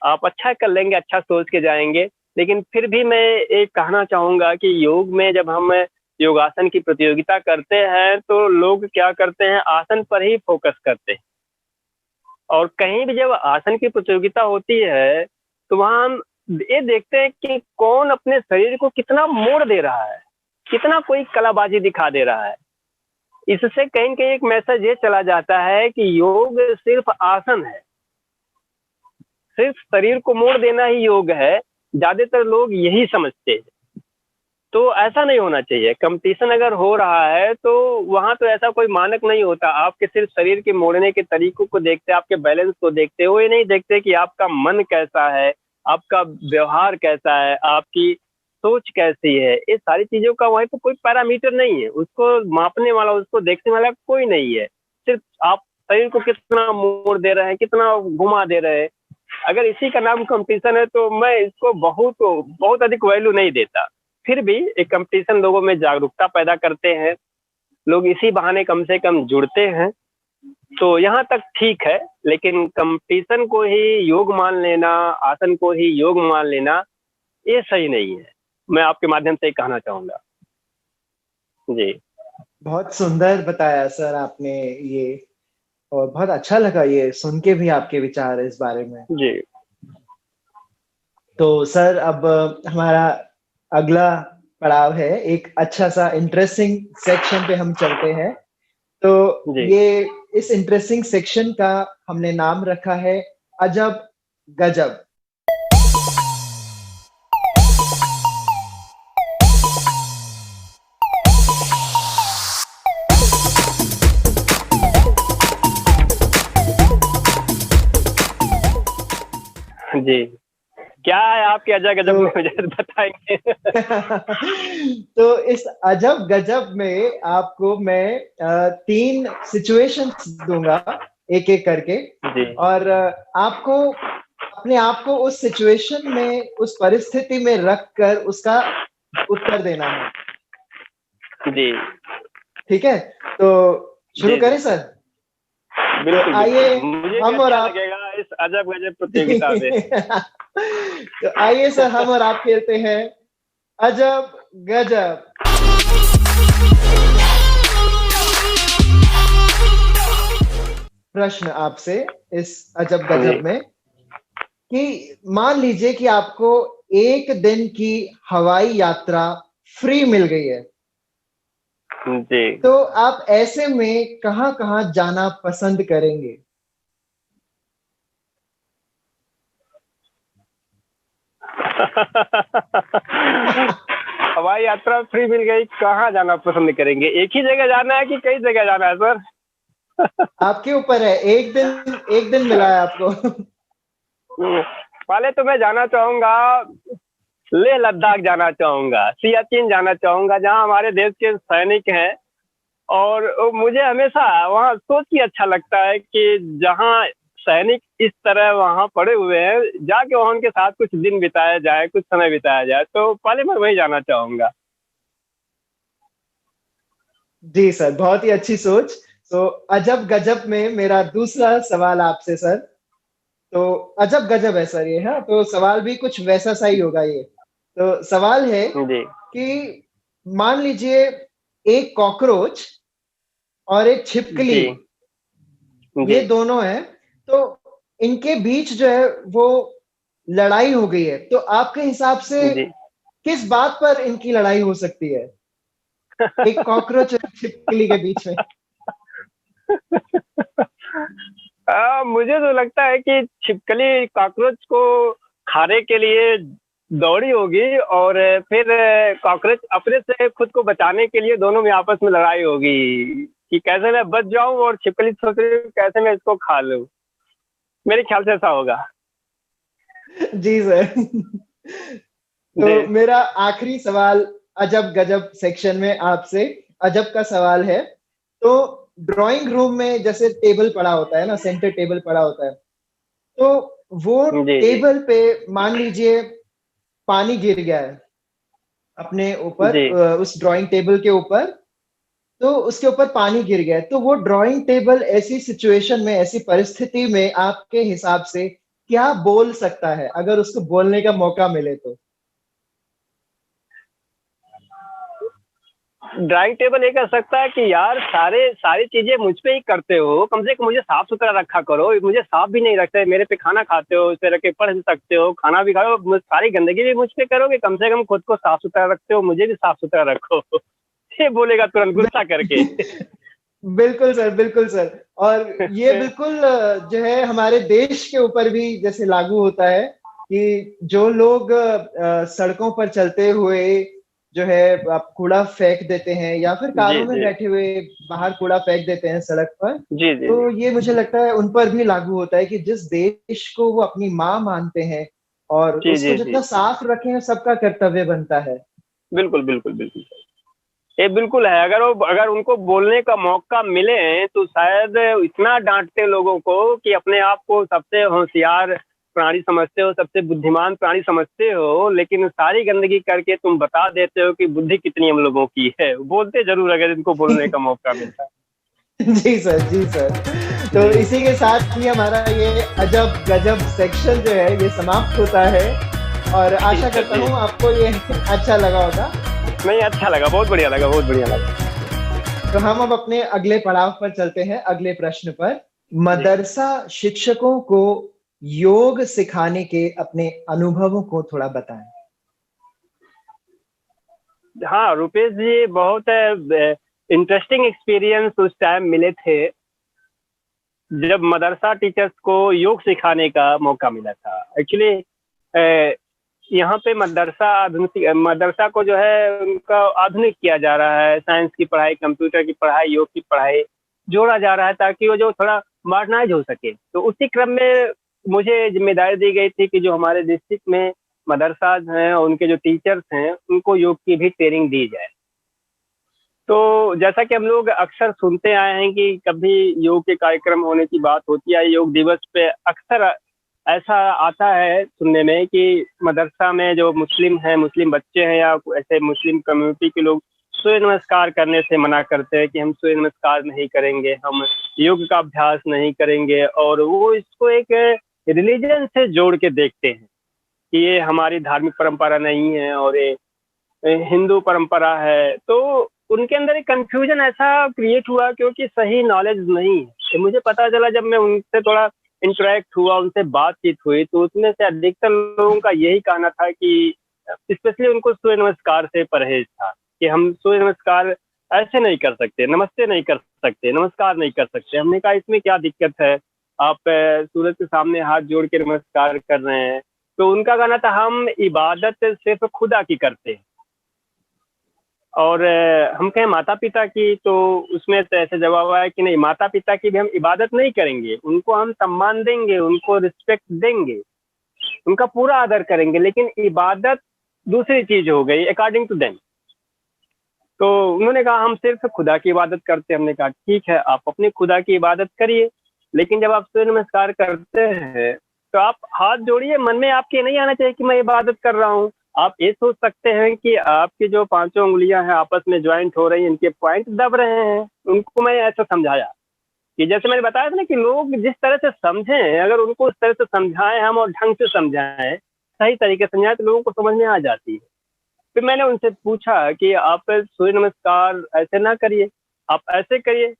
आप अच्छा कर लेंगे, अच्छा सोच के जाएंगे। लेकिन फिर भी मैं एक कहना चाहूँगा कि योग में जब हम योगासन की प्रतियोगिता करते हैं तो लोग क्या करते हैं, आसन पर ही फोकस करते हैं और कहीं भी जब आसन की प्रतियोगिता होती है तो वहां हम ये देखते हैं कि कौन अपने शरीर को कितना मोड़ दे रहा है, कितना कोई कलाबाजी दिखा दे रहा है। इससे कहीं न कहीं एक मैसेज ये चला जाता है कि योग सिर्फ आसन है, सिर्फ शरीर को मोड़ देना ही योग है। ज्यादातर लोग यही समझते हैं। तो ऐसा नहीं होना चाहिए। कंपटीशन अगर हो रहा है तो वहां तो ऐसा कोई मानक नहीं होता। आपके सिर्फ शरीर के मोड़ने के तरीकों को देखते, आपके बैलेंस को देखते हो, ये नहीं देखते कि आपका मन कैसा है, आपका व्यवहार कैसा है, आपकी सोच कैसी है। ये सारी चीजों का वहीं पे कोई पैरामीटर नहीं है, उसको मापने वाला, उसको देखने वाला कोई नहीं है। सिर्फ आप शरीर को कितना मोड़ दे रहे हैं, कितना घुमा दे रहे हैं। अगर इसी का नाम कंपटीशन है तो मैं इसको बहुत बहुत अधिक वैल्यू नहीं देता। फिर भी एक कंपटीशन लोगों में जागरूकता पैदा करते हैं, लोग इसी बहाने कम से कम जुड़ते हैं, तो यहाँ तक ठीक है। लेकिन कंपटीशन को ही योग मान लेना, आसन को ही योग मान लेना, ये सही नहीं है। मैं आपके माध्यम से कहना चाहूंगा। जी बहुत सुंदर बताया सर आपने ये, और बहुत अच्छा लगा ये सुन के भी आपके विचार इस बारे में। जी तो सर अब हमारा अगला पड़ाव है, एक अच्छा सा इंटरेस्टिंग सेक्शन पे हम चलते हैं। तो जी ये इस इंटरेस्टिंग सेक्शन का हमने नाम रखा है अजब गजब। जी, क्या है आपके अजब गजब तो में, मुझे बताएंगे? तो इस अजब गजब में आपको मैं 3 सिचुएशंस दूंगा एक एक करके, जी और आपको अपने आप को उस सिचुएशन में, उस परिस्थिति में रख कर उसका उत्तर देना है। जी ठीक है, तो शुरू जी करें जी सर? बिल्कुल तो आइए बिल्कुल, मुझे भी हम और अच्छा आप लगेगा इस अजब गजब प्रतियोगिता में। तो आइए सर, हम और आप खेलते हैं अजब गजब। प्रश्न आपसे इस अजब जी गजब में कि मान लीजिए कि आपको 1 दिन की हवाई यात्रा फ्री मिल गई है, जी तो आप ऐसे में कहां-कहां जाना पसंद करेंगे? हवाई यात्रा फ्री मिल गई, कहाँ जाना पसंद करेंगे? एक ही जगह जाना है कि कई जगह जाना है सर? आपके ऊपर है, 1 दिन मिला है आपको। पहले तो मैं जाना चाहूंगा, लेह लद्दाख जाना चाहूंगा, सियाचिन जाना चाहूंगा, जहाँ हमारे देश के सैनिक हैं। और मुझे हमेशा वहाँ सोच के अच्छा लगता है कि जहाँ सैनिक इस तरह वहाँ पड़े हुए हैं, जाके वहाँ उनके साथ कुछ दिन बिताया जाए, कुछ समय बिताया जाए। तो पहले मैं वहीं जाना चाहूंगा। जी सर, बहुत ही अच्छी सोच। तो अजब गजब में मेरा दूसरा सवाल आपसे सर, तो अजब गजब है सर ये, हाँ, तो सवाल भी कुछ वैसा सा ही होगा ये। तो सवाल है जी कि मान लीजिए एक कॉकरोच और एक छिपकली, जी ये जी दोनों हैं, तो इनके बीच जो है वो लड़ाई हो गई है, तो आपके हिसाब से जी किस बात पर इनकी लड़ाई हो सकती है, एक कॉकरोच और छिपकली के बीच में? मुझे तो लगता है कि छिपकली कॉकरोच को खाने के लिए दौड़ी होगी, और फिर कॉकरोच अपने से खुद को बचाने के लिए दोनों में आपस में लड़ाई होगी कि कैसे मैं बच जाऊं, और छिपकली सोच रही है कैसे मैं इसको खा लूं। मेरे ख्याल से ऐसा होगा। जी सर। तो जी मेरा आखिरी सवाल अजब गजब सेक्शन में आपसे, अजब का सवाल है। तो ड्राइंग रूम में जैसे टेबल पड़ा होता है ना, सेंटर टेबल पड़ा होता है, तो वो जी जी टेबल पे मान लीजिए पानी गिर गया है अपने ऊपर, जी उस ड्राइंग टेबल के ऊपर, तो उसके ऊपर पानी गिर गया है, तो वो ड्राइंग टेबल ऐसी सिचुएशन में, ऐसी परिस्थिति में आपके हिसाब से क्या बोल सकता है, अगर उसको बोलने का मौका मिले तो? ड्राइंग टेबल ये कर सकता है कि यार सारी चीजें मुझ पे ही करते हो, कम से कम मुझे साफ सुथरा रखा करो। मुझे साफ भी नहीं रखते, मेरे पे खाना खाते हो, इस पे रख के पढ़ सकते हो, खाना भी खाओ, सारी गंदगी भी मुझ पे करोगे, कम से कम खुद को साफ सुथरा रखते हो, मुझे भी साफ सुथरा रखो। ये बोलेगा तुरंत गुस्सा करके। बिल्कुल सर, बिल्कुल सर। और ये बिल्कुल जो है हमारे देश के ऊपर भी जैसे लागू होता है कि जो लोग सड़कों पर चलते हुए जो है आप कूड़ा फेंक देते हैं या फिर जी कारों में जी बैठे हुए बाहर कूड़ा फेंक देते हैं सड़क पर, जी जी तो ये मुझे लगता है उन पर भी लागू होता है कि जिस देश को वो अपनी माँ मानते हैं और जी उसको जी जी जितना साफ रखें सबका कर्तव्य बनता है। बिल्कुल बिल्कुल बिल्कुल। ये बिल्कुल है, अगर उनको बोलने का मौका मिले तो शायद इतना डांटते लोगों को कि अपने आप को सबसे होशियार प्राणी समझते हो, सबसे बुद्धिमान प्राणी समझते हो, लेकिन सारी गंदगी करके तुम बता देते हो कि बुद्धि कितनी हम लोगों की है। बोलते जरूर अगर इनको बोलने का मौका मिलता है। जी सर, जी सर। तो जी इसी के साथ ही हमारा ये अजब गजब सेक्शन जो है ये समाप्त होता है और जी आशा सर करता जी। हूँ आपको ये अच्छा लगा होगा। नहीं, अच्छा लगा, बहुत बढ़िया लगा, बहुत बढ़िया लगा। तो हम अब अपने अगले पड़ाव पर चलते हैं, अगले प्रश्न पर। जी मदरसा शिक्षकों को योग सिखाने के अपने अनुभवों को थोड़ा बताएं। हाँ रुपेश जी, बहुत इंटरेस्टिंग एक्सपीरियंस उस टाइम मिले थे जब मदरसा टीचर्स को योग सिखाने का मौका मिला था। एक्चुअली यहाँ पे मदरसा को जो है उनका आधुनिक किया जा रहा है। साइंस की पढ़ाई, कंप्यूटर की पढ़ाई, योग की पढ़ाई जोड़ा जा रहा है ताकि वो जो थोड़ा मॉडर्नाइज हो सके। तो उसी क्रम में मुझे जिम्मेदारी दी गई थी कि जो हमारे डिस्ट्रिक्ट में मदरसा हैं और उनके जो टीचर्स हैं उनको योग की भी ट्रेनिंग दी जाए। तो जैसा कि हम लोग अक्सर सुनते आए हैं कि कभी योग के कार्यक्रम होने की बात होती है, योग दिवस पे अक्सर ऐसा आता है सुनने में कि मदरसा में जो मुस्लिम हैं, मुस्लिम बच्चे हैं या ऐसे मुस्लिम कम्युनिटी के लोग सूर्य नमस्कार करने से मना करते हैं कि हम सूर्य नमस्कार नहीं करेंगे, हम योग का अभ्यास नहीं करेंगे, और वो इसको एक रिलीजन से जोड़ के देखते हैं कि ये हमारी धार्मिक परंपरा नहीं है और ये हिंदू परंपरा है। तो उनके अंदर एक कंफ्यूजन ऐसा क्रिएट हुआ क्योंकि सही नॉलेज नहीं है। ये मुझे पता चला जब मैं उनसे थोड़ा इंटरेक्ट हुआ, उनसे बातचीत हुई, तो उसमें से अधिकतर लोगों का यही कहना था कि स्पेशली उनको सूर्य नमस्कार से परहेज था कि हम सूर्य नमस्कार ऐसे नहीं कर सकते, नमस्ते नहीं कर सकते, नमस्कार नहीं कर सकते। हमने कहा इसमें क्या दिक्कत है, आप सूरज के सामने हाथ जोड़ के नमस्कार कर रहे हैं। तो उनका कहना था हम इबादत सिर्फ खुदा की करते हैं, और हम कहें माता पिता की, तो उसमें तो ऐसे जवाब आया कि नहीं, माता पिता की भी हम इबादत नहीं करेंगे, उनको हम सम्मान देंगे, उनको रिस्पेक्ट देंगे, उनका पूरा आदर करेंगे, लेकिन इबादत दूसरी चीज हो गई अकॉर्डिंग टू देम। तो उन्होंने कहा हम सिर्फ खुदा की इबादत करते हैं। हमने कहा ठीक है, आप अपने खुदा की इबादत करिए, लेकिन जब आप सूर्य नमस्कार करते हैं तो आप हाथ जोड़िए, मन में आपके नहीं आना चाहिए कि मैं इबादत कर रहा हूँ। आप ये सोच सकते हैं कि आपकी जो पांचों उंगलियां हैं आपस में ज्वाइंट हो रही हैं, इनके पॉइंट दब रहे हैं। उनको मैं ऐसा समझाया कि जैसे मैंने बताया था ना कि लोग जिस तरह से समझें, अगर उनको उस तरह से समझाएं हम और ढंग से समझाएं, सही तरीके से समझाएं, तो लोगों को समझ में आ जाती है। फिर मैंने उनसे पूछा कि आप सूर्य नमस्कार ऐसे ना करिए, आप ऐसे करिए,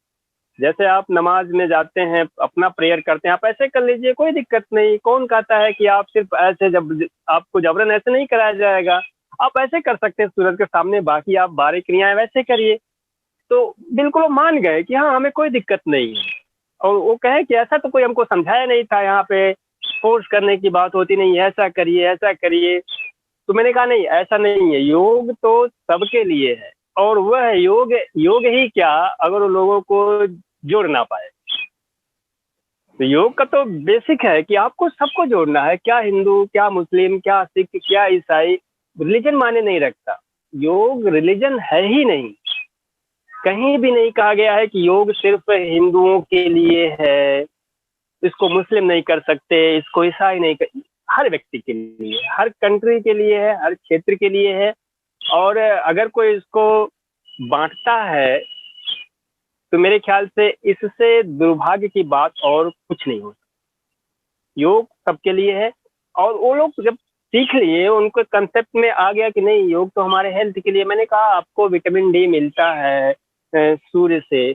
जैसे आप नमाज में जाते हैं, अपना प्रेयर करते हैं, आप ऐसे कर लीजिए, कोई दिक्कत नहीं। कौन कहता है कि आप सिर्फ ऐसे, जब आपको जबरन ऐसे नहीं कराया जाएगा, आप ऐसे कर सकते हैं सूरज के सामने, बाकी आप बारीक क्रियाएं वैसे करिए। तो बिल्कुल वो मान गए कि हाँ हमें कोई दिक्कत नहीं है। और वो कहे कि ऐसा तो कोई हमको समझाया नहीं था, यहाँ पे फोर्स करने की बात होती नहीं, ऐसा करिए ऐसा करिए। तो मैंने कहा नहीं, ऐसा नहीं है, योग तो सबके लिए है, और वह योग योग ही क्या अगर वो लोगों को जोड़ ना पाए। तो योग का तो बेसिक है कि आपको सबको जोड़ना है, क्या हिंदू, क्या मुस्लिम, क्या सिख, क्या ईसाई, रिलीजन माने नहीं रखता। योग रिलीजन है ही नहीं, कहीं भी नहीं कहा गया है कि योग सिर्फ हिंदुओं के लिए है, इसको मुस्लिम नहीं कर सकते, इसको ईसाई नहीं कर। हर व्यक्ति के लिए, हर कंट्री के लिए है, हर क्षेत्र के लिए है। और अगर कोई इसको बांटता है तो मेरे ख्याल से इससे दुर्भाग्य की बात और कुछ नहीं हो सकती। योग सबके लिए है, और वो लोग जब सीख लिए, उनको कंसेप्ट में आ गया कि नहीं योग तो हमारे हेल्थ के लिए। मैंने कहा आपको विटामिन डी मिलता है सूर्य से,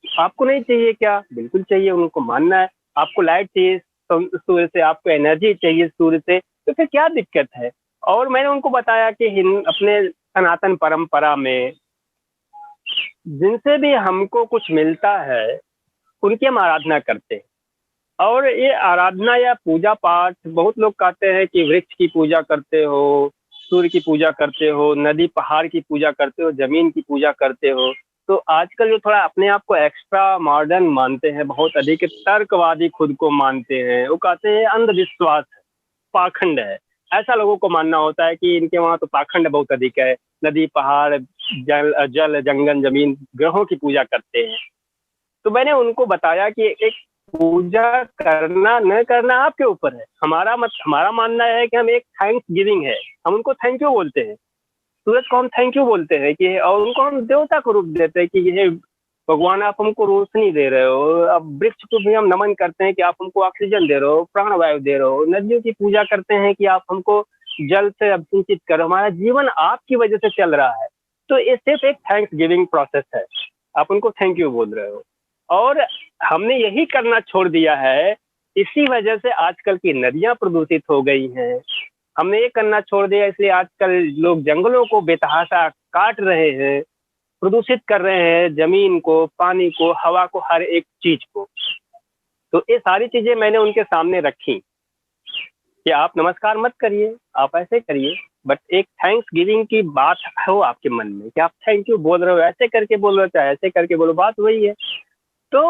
आपको नहीं चाहिए क्या? बिल्कुल चाहिए, उनको मानना है। आपको लाइट चाहिए सूर्य से, आपको एनर्जी चाहिए सूर्य से, तो फिर क्या दिक्कत है? और मैंने उनको बताया कि अपने सनातन परंपरा में जिनसे भी हमको कुछ मिलता है उनकी हम आराधना करते हैं। और ये आराधना या पूजा पाठ, बहुत लोग कहते हैं कि वृक्ष की पूजा करते हो, सूर्य की पूजा करते हो, नदी पहाड़ की पूजा करते हो, जमीन की पूजा करते हो। तो आजकल जो थोड़ा अपने आप को एक्स्ट्रा मॉडर्न मानते हैं, बहुत अधिक तर्कवादी खुद को मानते हैं, वो कहते हैं अंधविश्वास है, पाखंड है। ऐसा लोगों को मानना होता है कि इनके वहाँ तो पाखंड बहुत अधिक है, नदी पहाड़ जल जंगल जमीन ग्रहों की पूजा करते हैं। तो मैंने उनको बताया कि एक पूजा करना न करना आपके ऊपर है। हमारा मानना है कि हम एक थैंक्स गिविंग है, हम उनको थैंक यू बोलते हैं। सूरज को हम थैंक यू बोलते हैं कि, और उनको हम देवता को रूप देते हैं कि ये भगवान आप हमको रोशनी दे रहे हो। अब वृक्ष को भी हम नमन करते हैं कि आप हमको ऑक्सीजन दे रहे हो, प्राणवायु दे रहे हो। नदियों की पूजा करते हैं कि आप हमको जल से अभिसिंचित करो, हमारा जीवन आपकी वजह से चल रहा है। तो ये सिर्फ एक थैंक्स गिविंग प्रोसेस है, आप उनको थैंक यू बोल रहे हो। और हमने यही करना छोड़ दिया है, इसी वजह से आजकल की नदियां प्रदूषित हो गई हैं। हमने ये करना छोड़ दिया, इसलिए आजकल लोग जंगलों को बेतहाशा काट रहे हैं, प्रदूषित कर रहे हैं, जमीन को, पानी को, हवा को, हर एक चीज को। तो ये सारी चीजें मैंने उनके सामने रखी कि आप नमस्कार मत करिए, आप ऐसे करिए, बट एक थैंक्स गिविंग की बात हो आपके मन में कि आप थैंक यू बोल रहे हो, ऐसे करके बोल रहे हो चाहे ऐसे करके बोलो, बात वही है। तो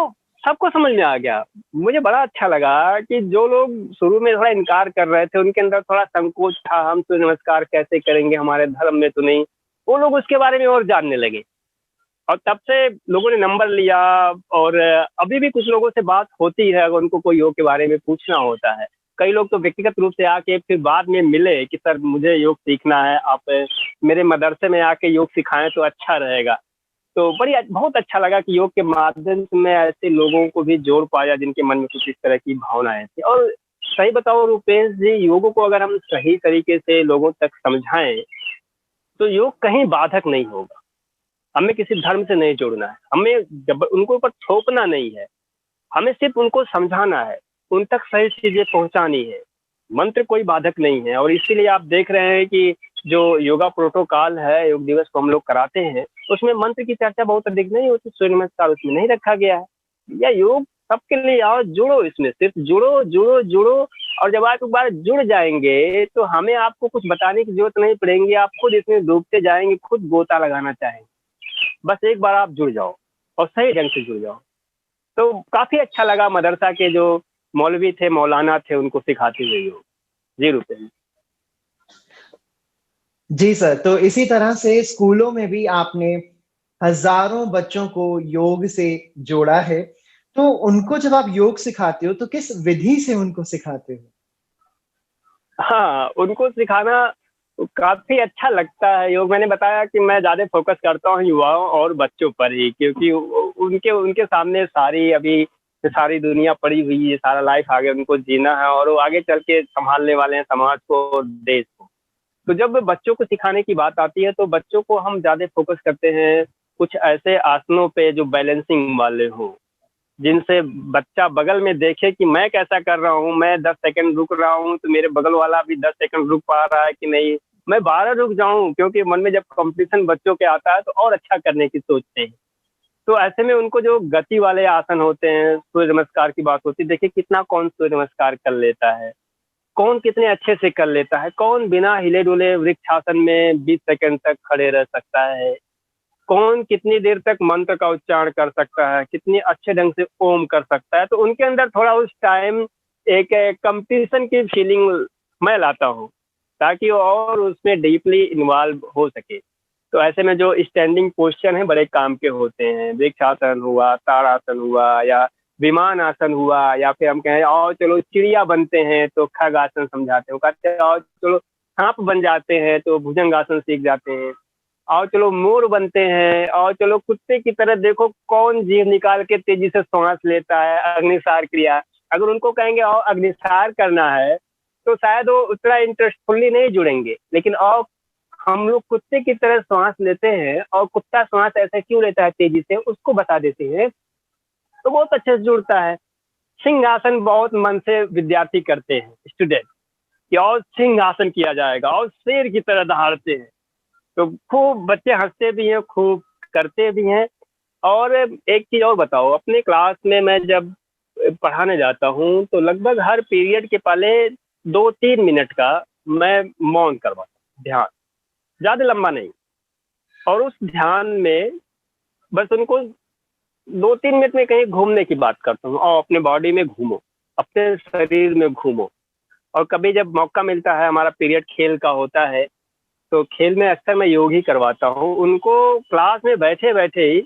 सबको समझ में आ गया। मुझे बड़ा अच्छा लगा कि जो लोग शुरू में थोड़ा इनकार कर रहे थे, उनके अंदर थोड़ा संकोच था, हम सूर्य नमस्कार कैसे करेंगे, हमारे धर्म में तो नहीं, वो लोग उसके बारे में और जानने लगे। और तब से लोगों ने नंबर लिया। और अभी भी कुछ लोगों से बात होती है, अगर उनको कोई योग के बारे में पूछना होता है। कई लोग तो व्यक्तिगत रूप से आके फिर बाद में मिले कि सर मुझे योग सीखना है, आप मेरे मदरसे में आके योग सिखाएं तो अच्छा रहेगा। तो बहुत अच्छा लगा कि योग के माध्यम से मैं ऐसे लोगों को भी जोड़ पाया जिनके मन में कुछ इस तरह की भावनाएं थी। और सही बताओ रुपेश जी, योग को अगर हम सही तरीके से लोगों तक समझाएं तो योग कहीं बाधक नहीं होगा। हमें किसी धर्म से नहीं जोड़ना है, हमें जब उनको ऊपर थोपना नहीं है, हमें सिर्फ उनको समझाना है, उन तक सही चीजें पहुंचानी है। मंत्र कोई बाधक नहीं है। और इसीलिए आप देख रहे हैं कि जो योगा प्रोटोकॉल है, योग दिवस को हम लोग कराते हैं, उसमें मंत्र की चर्चा बहुत अधिक नहीं होती, सूर्य नमस्कार उसमें नहीं रखा गया है। या योग सबके लिए आओ, जुड़ो, इसमें सिर्फ जुड़ो जुड़ो जुड़ो। और जब आप एक बार जुड़ जाएंगे तो हमें आपको कुछ बताने की जरूरत नहीं पड़ेगी, आप खुद इसमें डूबते जाएंगे, खुद गोता लगाना चाहेंगे। बस एक बार आप जुड़ जाओ और सही ढंग से जुड़ जाओ। तो काफी अच्छा लगा मदरसा के जो मौलवी थे, मौलाना थे, उनको सिखाते हुए योग। जी रुपए। जी सर, तो इसी तरह से स्कूलों में भी आपने हजारों बच्चों को योग से जोड़ा है। तो उनको जब आप योग सिखाते हो तो किस विधि से उनको सिखाते हो? हाँ, उनको सिखाना काफी अच्छा लगता है योग। मैंने बताया कि मैं ज्यादा फोकस करता हूँ युवाओं और बच्चों पर ही, क्योंकि उनके उनके सामने सारी दुनिया पड़ी हुई है, सारा लाइफ आगे उनको जीना है, और वो आगे चल के संभालने वाले हैं समाज को और देश को। तो जब बच्चों को सिखाने की बात आती है तो बच्चों को हम ज्यादा फोकस करते हैं कुछ ऐसे आसनों पे जो बैलेंसिंग वाले हो, जिनसे बच्चा बगल में देखे कि मैं कैसा कर रहा हूँ, मैं 10 सेकंड रुक रहा हूँ तो मेरे बगल वाला भी 10 सेकंड रुक पा रहा है कि नहीं, मैं 12 रुक जाऊं। क्योंकि मन में जब कंपटीशन बच्चों के आता है तो और अच्छा करने की सोचते हैं। तो ऐसे में उनको जो गति वाले आसन होते हैं, सूर्य नमस्कार की बात होती है, देखिए कितना कौन सूर्य नमस्कार कर लेता है, कौन कितने अच्छे से कर लेता है, कौन बिना हिले डुले वृक्षासन में 20 सेकंड तक खड़े रह सकता है, कौन कितनी देर तक मंत्र का उच्चारण कर सकता है, कितनी अच्छे ढंग से ओम कर सकता है। तो उनके अंदर थोड़ा उस टाइम एक कंपटीशन की फीलिंग मैं लाता हूँ, ताकि वो और उसमें डीपली इन्वॉल्व हो सके। तो ऐसे में जो स्टैंडिंग पोस्चर हैं बड़े काम के होते हैं, वृक्षासन हुआ, ताड़ासन हुआ, या विमान आसन हुआ, या फिर हम कहें आओ चलो चिड़िया बनते हैं तो खग आसन समझाते हैं, कहते हैं आओ चलो सांप बन जाते हैं तो भुजंग आसन सीख जाते हैं, आओ चलो मोर बनते हैं, और चलो कुत्ते की तरह देखो कौन जीभ निकाल के तेजी से सांस लेता है, अग्निसार क्रिया। अगर उनको कहेंगे आओ अग्निसार करना है तो शायद वो उतना इंटरेस्टफुल्ली नहीं जुड़ेंगे। लेकिन और हम लोग कुत्ते की तरह श्वास लेते हैं और कुत्ता श्वास ऐसे क्यों लेता है तेजी से, उसको बता देते हैं, तो बहुत अच्छे से जुड़ता है। सिंहासन बहुत मन से विद्यार्थी करते हैं, स्टूडेंट, कि और सिंहासन किया जाएगा और शेर की तरह दहाड़ते हैं। तो खूब बच्चे हंसते भी हैं, खूब करते भी हैं। और एक चीज और बताओ, अपने क्लास में मैं जब पढ़ाने जाता हूँ तो लगभग हर पीरियड के पहले 2-3 मिनट का मैं मौन करवाता हूँ, ध्यान, ज्यादा लंबा नहीं। और उस ध्यान में बस उनको 2-3 मिनट में कहीं घूमने की बात करता हूँ, और अपने बॉडी में घूमो, अपने शरीर में घूमो। और कभी जब मौका मिलता है, हमारा पीरियड खेल का होता है, तो खेल में अक्सर मैं योग ही करवाता हूँ उनको, क्लास में बैठे बैठे ही,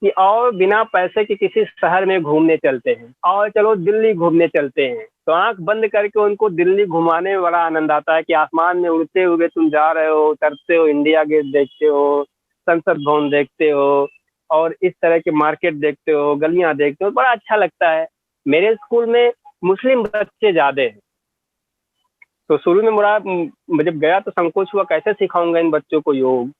कि और बिना पैसे के किसी शहर में घूमने चलते हैं, और चलो दिल्ली घूमने चलते हैं। तो आंख बंद करके उनको दिल्ली घुमाने में बड़ा आनंद आता है कि आसमान में उड़ते हुए तुम जा रहे हो, उतरते हो, इंडिया गेट देखते हो, संसद भवन देखते हो, और इस तरह के मार्केट देखते हो, गलियां देखते हो, बड़ा अच्छा लगता है। मेरे स्कूल में मुस्लिम बच्चे ज्यादा हैं, तो शुरू में जब गया तो संकोच हुआ, कैसे सिखाऊंगा इन बच्चों को योग।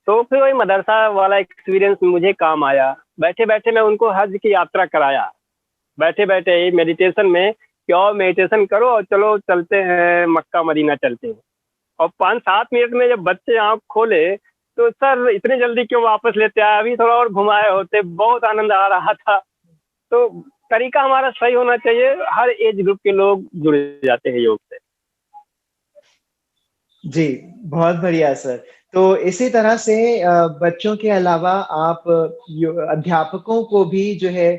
तो फिर वही मदरसा वाला एक्सपीरियंस मुझे काम आया। बैठे बैठे मैं उनको हज की यात्रा कराया, बैठे बैठे ही मेडिटेशन में, कि और मेडिटेशन करो और चलो चलते हैं मक्का मदीना चलते हैं। और 5-7 मिनट में जब बच्चे आँख खोले, तो सर इतने जल्दी क्यों वापस लेते आए, अभी थोड़ा और घुमाए होते, बहुत आनंद आ रहा था। तो तरीका हमारा सही होना चाहिए, हर एज ग्रुप के लोग जुड़ जाते हैं योग से। जी, बहुत बढ़िया सर। तो इसी तरह से बच्चों के अलावा आप अध्यापकों को भी जो है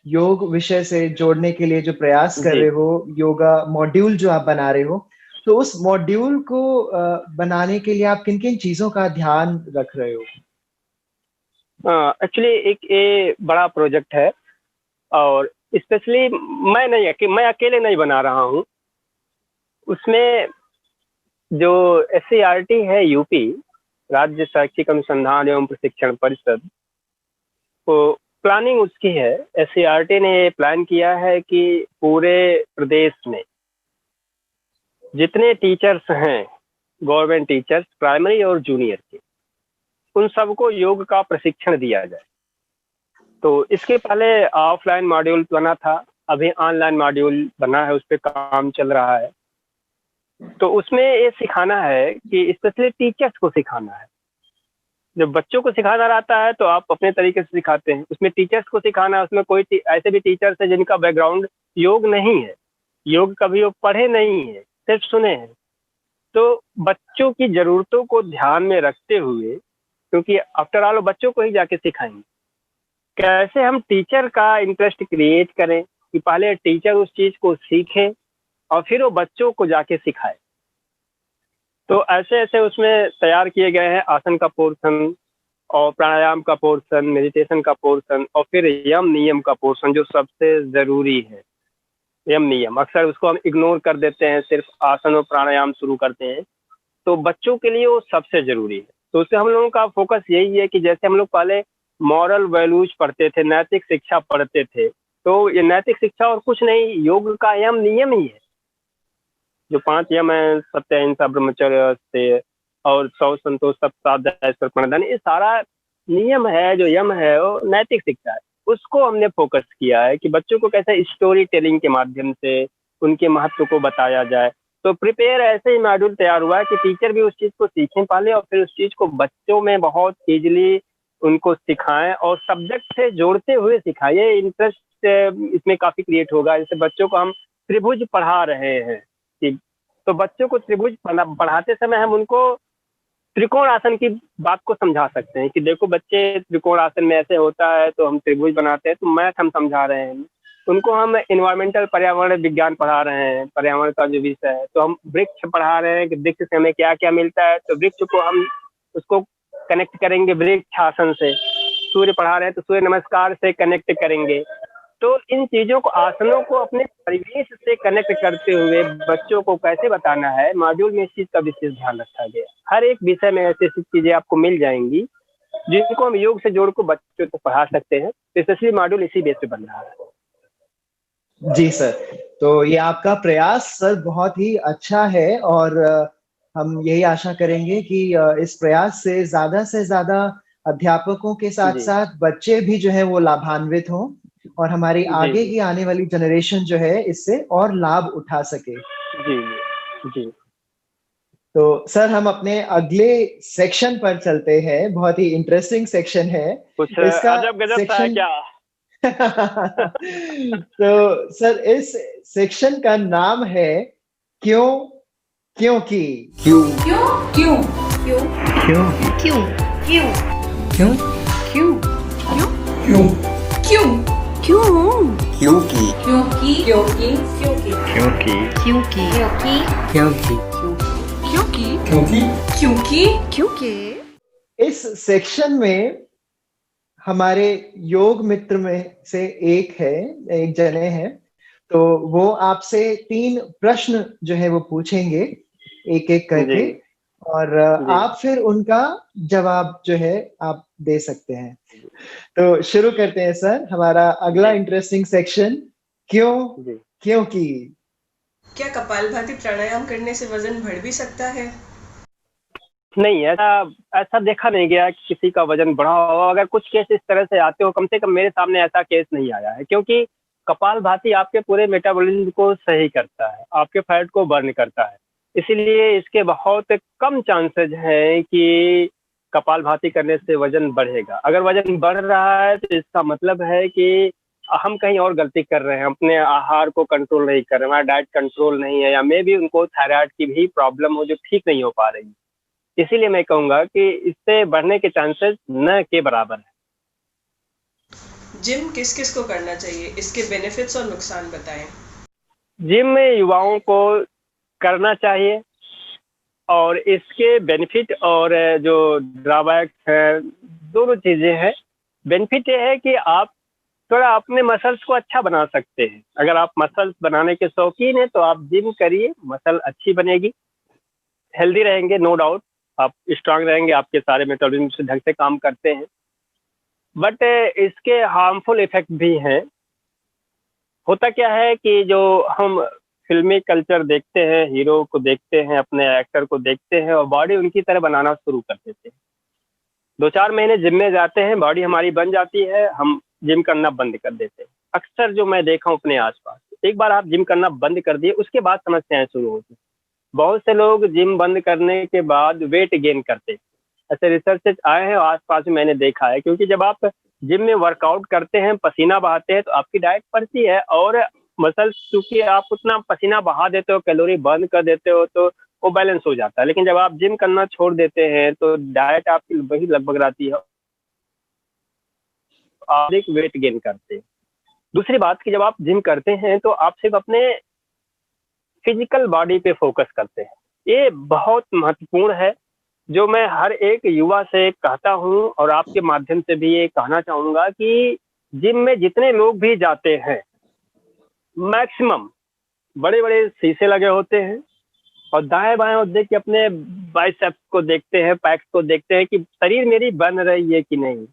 योग विषय से जोड़ने के लिए जो प्रयास कर जी। रहे हो, योगा मॉड्यूल जो आप बना रहे हो, तो उस मॉड्यूल को बनाने के लिए आप किन-किन चीज़ों का ध्यान रख रहे हो? एक्चुअली एक ये बड़ा प्रोजेक्ट है, और स्पेशली मैं अकेले नहीं बना रहा हूँ। उसमें जो एससीईआरटी है, यूपी राज्य शैक्षिक अनुसंधान एवं प्रशिक्षण परिषद, तो प्लानिंग उसकी है। एससीईआरटी ने ये प्लान किया है कि पूरे प्रदेश में जितने टीचर्स हैं, गवर्नमेंट टीचर्स, प्राइमरी और जूनियर के, उन सबको योग का प्रशिक्षण दिया जाए। तो इसके पहले ऑफलाइन मॉड्यूल बना था, अभी ऑनलाइन मॉड्यूल बना है, उस पर काम चल रहा है। तो उसमें ये सिखाना है कि स्पेशली टीचर्स को सिखाना है। जब बच्चों को सिखाना रहता है तो आप अपने तरीके से सिखाते हैं, उसमें टीचर्स को सिखाना है। उसमें कोई ऐसे भी टीचर्स है जिनका बैकग्राउंड योग नहीं है, योग कभी वो पढ़े नहीं है, सिर्फ सुने हैं। तो बच्चों की ज़रूरतों को ध्यान में रखते हुए, क्योंकि आफ्टर ऑल बच्चों को ही जाके सिखाएंगे, कैसे हम टीचर का इंटरेस्ट क्रिएट करें कि पहले टीचर उस चीज़ को सीखे और फिर वो बच्चों को जाके सिखाए। तो ऐसे ऐसे उसमें तैयार किए गए हैं, आसन का पोर्शन और प्राणायाम का पोर्शन, मेडिटेशन का पोर्शन, और फिर यम नियम का पोर्शन, जो सबसे ज़रूरी है। यम नियम अक्सर उसको हम इग्नोर कर देते हैं, सिर्फ आसन और प्राणायाम शुरू करते हैं। तो बच्चों के लिए वो सबसे ज़रूरी है। तो उससे हम लोगों का फोकस यही है कि जैसे हम लोग पहले मॉरल वैल्यूज पढ़ते थे, नैतिक शिक्षा पढ़ते थे, तो ये नैतिक शिक्षा और कुछ नहीं, योग का यम नियम ही है। जो 5 यम है, सत्य, अहिंसा, ब्रह्मचर्य से और सौ संतोष सब साध्य ऐश्वर्य प्रणधन, ये सारा नियम है, जो यम है वो नैतिक शिक्षा है। उसको हमने फोकस किया है कि बच्चों को कैसे स्टोरी टेलिंग के माध्यम से उनके महत्व को बताया जाए। तो प्रिपेयर ऐसे ही मॉड्यूल तैयार हुआ है कि टीचर भी उस चीज़ को सीखें पहले, और फिर उस चीज़ को बच्चों में बहुत ईजिली उनको सिखाएं और सब्जेक्ट से जोड़ते हुए सिखाएं। ये इंटरेस्ट इसमें काफ़ी क्रिएट होगा। जैसे बच्चों को हम त्रिभुज पढ़ा रहे हैं, कि तो बच्चों को त्रिभुज पढ़ाते समय हम उनको त्रिकोण आसन की बात को समझा सकते हैं कि देखो बच्चे, त्रिकोण आसन में ऐसे होता है तो हम त्रिभुज बनाते हैं। तो मैथ हम समझा रहे हैं उनको, हम इन्वायरमेंटल पर्यावरण विज्ञान पढ़ा रहे हैं, पर्यावरण का जो विषय है। तो हम वृक्ष पढ़ा रहे हैं कि वृक्ष से हमें क्या क्या मिलता है, तो वृक्ष को हम उसको कनेक्ट करेंगे वृक्ष आसन से। सूर्य पढ़ा रहे हैं तो सूर्य नमस्कार से कनेक्ट करेंगे। तो इन चीज़ों को, आसनों को अपने परिवेश से कनेक्ट करते हुए बच्चों को कैसे बताना है, मॉड्यूल में इस चीज़ का विशेष ध्यान रखा गया। हर एक विषय में ऐसी ऐसी चीज़ें आपको मिल जाएंगी जिनको हम योग से जोड़ को बच्चों को पढ़ा सकते हैं। स्पेशली मॉड्यूल इसी बेस पे बन रहा है। जी सर, तो ये आपका प्रयास सर बहुत ही अच्छा है और हम यही आशा करेंगे कि इस प्रयास से ज़्यादा अध्यापकों के जी साथ-साथ बच्चे भी जो है वो लाभान्वित हों और हमारी जी आगे जी की आने वाली जनरेशन जो है इससे और लाभ उठा सके। जी जी। तो सर हम अपने अगले सेक्शन पर चलते हैं, बहुत ही इंटरेस्टिंग सेक्शन है। कुछ इसका अजब गजब सा है सेक्शन क्या? तो सर इस सेक्शन का नाम है क्यों क्योंकि क्यों क्यों क्यों क्यों क्यों क्यों क्यों क्यों क्यों क्यों क्यों क्यों क्योंकि क्योंकि क्योंकि क्योंकि क्योंकि क्योंकि क्योंकि क्योंकि क्योंकि क्योंकि क्योंकि इस सेक्शन में हमारे योग मित्र में से एक जने हैं, तो वो आपसे 3 प्रश्न जो है वो पूछेंगे एक-एक जी करके और जी आप फिर उनका जवाब जो है आप दे सकते हैं। तो शुरू करते हैं सर, हमारा अगला जी इंटरेस्टिंग सेक्शन क्यों जी। क्योंकि क्या कपालभाति प्राणायाम करने से वजन बढ़ भी सकता है? नहीं, ऐसा ऐसा देखा नहीं गया कि किसी का वजन बढ़ा हो। अगर कुछ केस इस तरह से आते हो, कम से कम मेरे सामने ऐसा केस नहीं आया है, क्योंकि कपालभाति आपके पूरे मेटाबॉलिज्म को सही करता है, आपके फैट को बर्न करता है। इसीलिए इसके बहुत कम चांसेज हैं कि कपालभाति करने से वजन बढ़ेगा। अगर वजन बढ़ रहा है तो इसका मतलब है कि हम कहीं और गलती कर रहे हैं, अपने आहार को कंट्रोल नहीं कर रहे हैं, हमारा डाइट कंट्रोल नहीं है, या मे बी उनको थायराइड की भी प्रॉब्लम हो जो ठीक नहीं हो पा रही है। इसीलिए मैं कहूँगा कि इससे बढ़ने के चांसेस न के बराबर है। जिम किस किस को करना चाहिए? इसके बेनिफिट्स और नुकसान बताएं। जिम में युवाओं को करना चाहिए और इसके बेनिफिट और जो ड्रॉबैक्स हैं, दोनों चीज़ें हैं। बेनिफिट ये है कि आप थोड़ा अपने मसल्स को अच्छा बना सकते हैं। अगर आप मसल्स बनाने के शौकीन हैं तो आप जिम करिए, मसल अच्छी बनेगी, हेल्दी रहेंगे, नो डाउट। आप स्ट्रांग रहेंगे, आपके सारे मेटाबॉलिज्म से ढंग से काम करते हैं। बट इसके हार्मफुल इफेक्ट भी हैं। होता क्या है कि जो हम फिल्मी कल्चर देखते हैं, हीरो को देखते हैं, अपने एक्टर को देखते हैं और बॉडी उनकी तरह बनाना शुरू कर देते हैं। 2-4 महीने जिम में जाते हैं, बॉडी हमारी बन जाती है, हम जिम करना बंद कर देते हैं। अक्सर जो मैं देखा हूँ अपने आसपास, एक बार आप जिम करना बंद कर दिए, उसके बाद समस्याएं शुरू होती हैं। बहुत से लोग जिम बंद करने के बाद वेट गेन करते हैं। ऐसे रिसर्चेज आए हैं और आसपास में मैंने देखा है, क्योंकि जब आप जिम में वर्कआउट करते हैं, पसीना बहाते हैं, तो आपकी डाइट बढ़ती है और मसल्स, चूंकि आप उतना पसीना बहा देते हो, कैलोरी बर्न कर देते हो, तो वो बैलेंस हो जाता है। लेकिन जब आप जिम करना छोड़ देते हैं तो डाइट आपकी वही लगभग रहती है, आप एक वेट गेन करते हैं। दूसरी बात कि जब आप जिम करते हैं तो आप सिर्फ अपने फिजिकल बॉडी पे फोकस करते हैं। ये बहुत महत्वपूर्ण है, जो मैं हर एक युवा से कहता हूँ और आपके माध्यम से भी ये कहना चाहूँगा कि जिम में जितने लोग भी जाते हैं, मैक्सिमम बड़े-बड़े शीशे लगे होते हैं और दाएँ-बाएँ और देख के अपने बाइसेप्स को देखते हैं, पैक्स को देखते हैं कि शरीर मेरी बन रही है कि नहीं,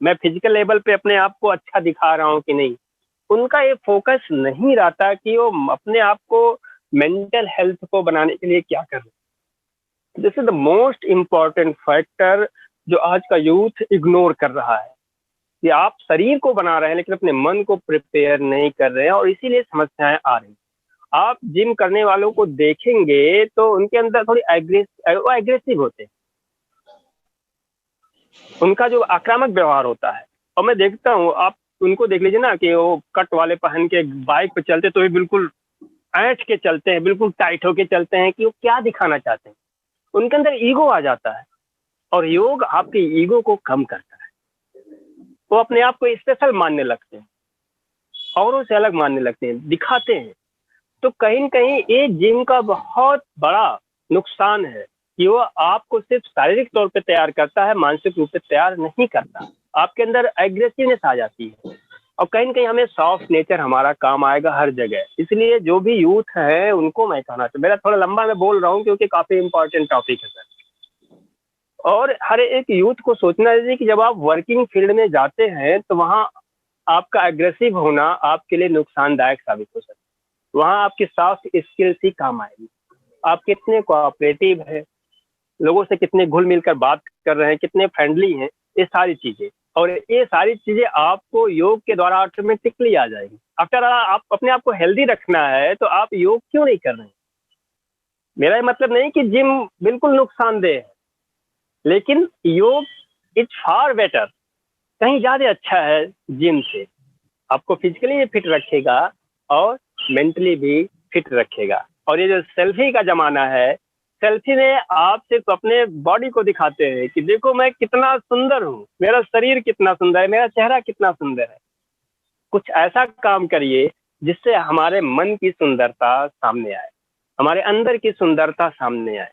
मैं फिजिकल लेवल पे अपने आप को अच्छा दिखा रहा हूँ कि नहीं। उनका ये फोकस नहीं रहता कि वो अपने आप को, मेंटल हेल्थ को बनाने के लिए क्या कर रहे हैं। This is the most important factor जो आज का यूथ इग्नोर कर रहा है, कि आप शरीर को बना रहे हैं लेकिन अपने मन को प्रिपेयर नहीं कर रहे हैं और इसीलिए समस्याएं आ रही हैं। आप जिम करने वालों को देखेंगे तो उनके अंदर थोड़ी एग्रेसिव होते हैं, उनका जो आक्रामक व्यवहार होता है। और मैं देखता हूँ, आप उनको देख लीजिए ना कि वो कट वाले पहन के बाइक पे चलते तो भी बिल्कुल ऐंठ के चलते हैं, बिल्कुल टाइट होके चलते हैं कि वो क्या दिखाना चाहते हैं। उनके अंदर ईगो आ जाता है और योग आपके ईगो को कम करता है। वो अपने आप को स्पेशल मानने लगते हैं, औरों से अलग मानने लगते हैं, दिखाते हैं। तो कहीं न कहीं ये जिम का बहुत बड़ा नुकसान है कि वो आपको सिर्फ शारीरिक तौर पे तैयार करता है, मानसिक रूप से तैयार नहीं करता। आपके अंदर एग्रेसिवनेस आ जाती है और कहीं न कहीं हमें सॉफ्ट नेचर हमारा काम आएगा हर जगह। इसलिए जो भी यूथ है उनको मैं कहना चाहूँ, मेरा थोड़ा लंबा मैं बोल रहा हूँ क्योंकि काफ़ी इम्पोर्टेंट टॉपिक है सर। और हर एक यूथ को सोचना चाहिए कि जब आप वर्किंग फील्ड में जाते हैं तो वहाँ आपका एग्रेसिव होना आपके लिए नुकसानदायक साबित हो सकता है। वहाँ आपकी सॉफ्ट स्किल्स ही काम आएगी। आप कितने कोऑपरेटिव हैं, लोगों से कितने घुल मिल कर बात कर रहे हैं, कितने फ्रेंडली हैं, ये सारी चीजें, और ये सारी चीजें आपको योग के द्वारा ऑटोमेटिकली आ जाएगी। आफ्टर आप अपने आप को हेल्दी रखना है तो आप योग क्यों नहीं कर रहे हैं? मेरा ये मतलब नहीं कि जिम बिल्कुल नुकसानदेह है, लेकिन योग इज फार बेटर, कहीं ज्यादा अच्छा है जिम से। आपको फिजिकली फिट रखेगा और मेंटली भी फिट रखेगा। और ये जो सेल्फी का जमाना है, सेल्फी में आप सिर्फ अपने बॉडी को दिखाते हैं कि देखो मैं कितना सुंदर हूँ, मेरा शरीर कितना सुंदर है, मेरा चेहरा कितना सुंदर है। कुछ ऐसा काम करिए जिससे हमारे मन की सुंदरता सामने आए, हमारे अंदर की सुंदरता सामने आए।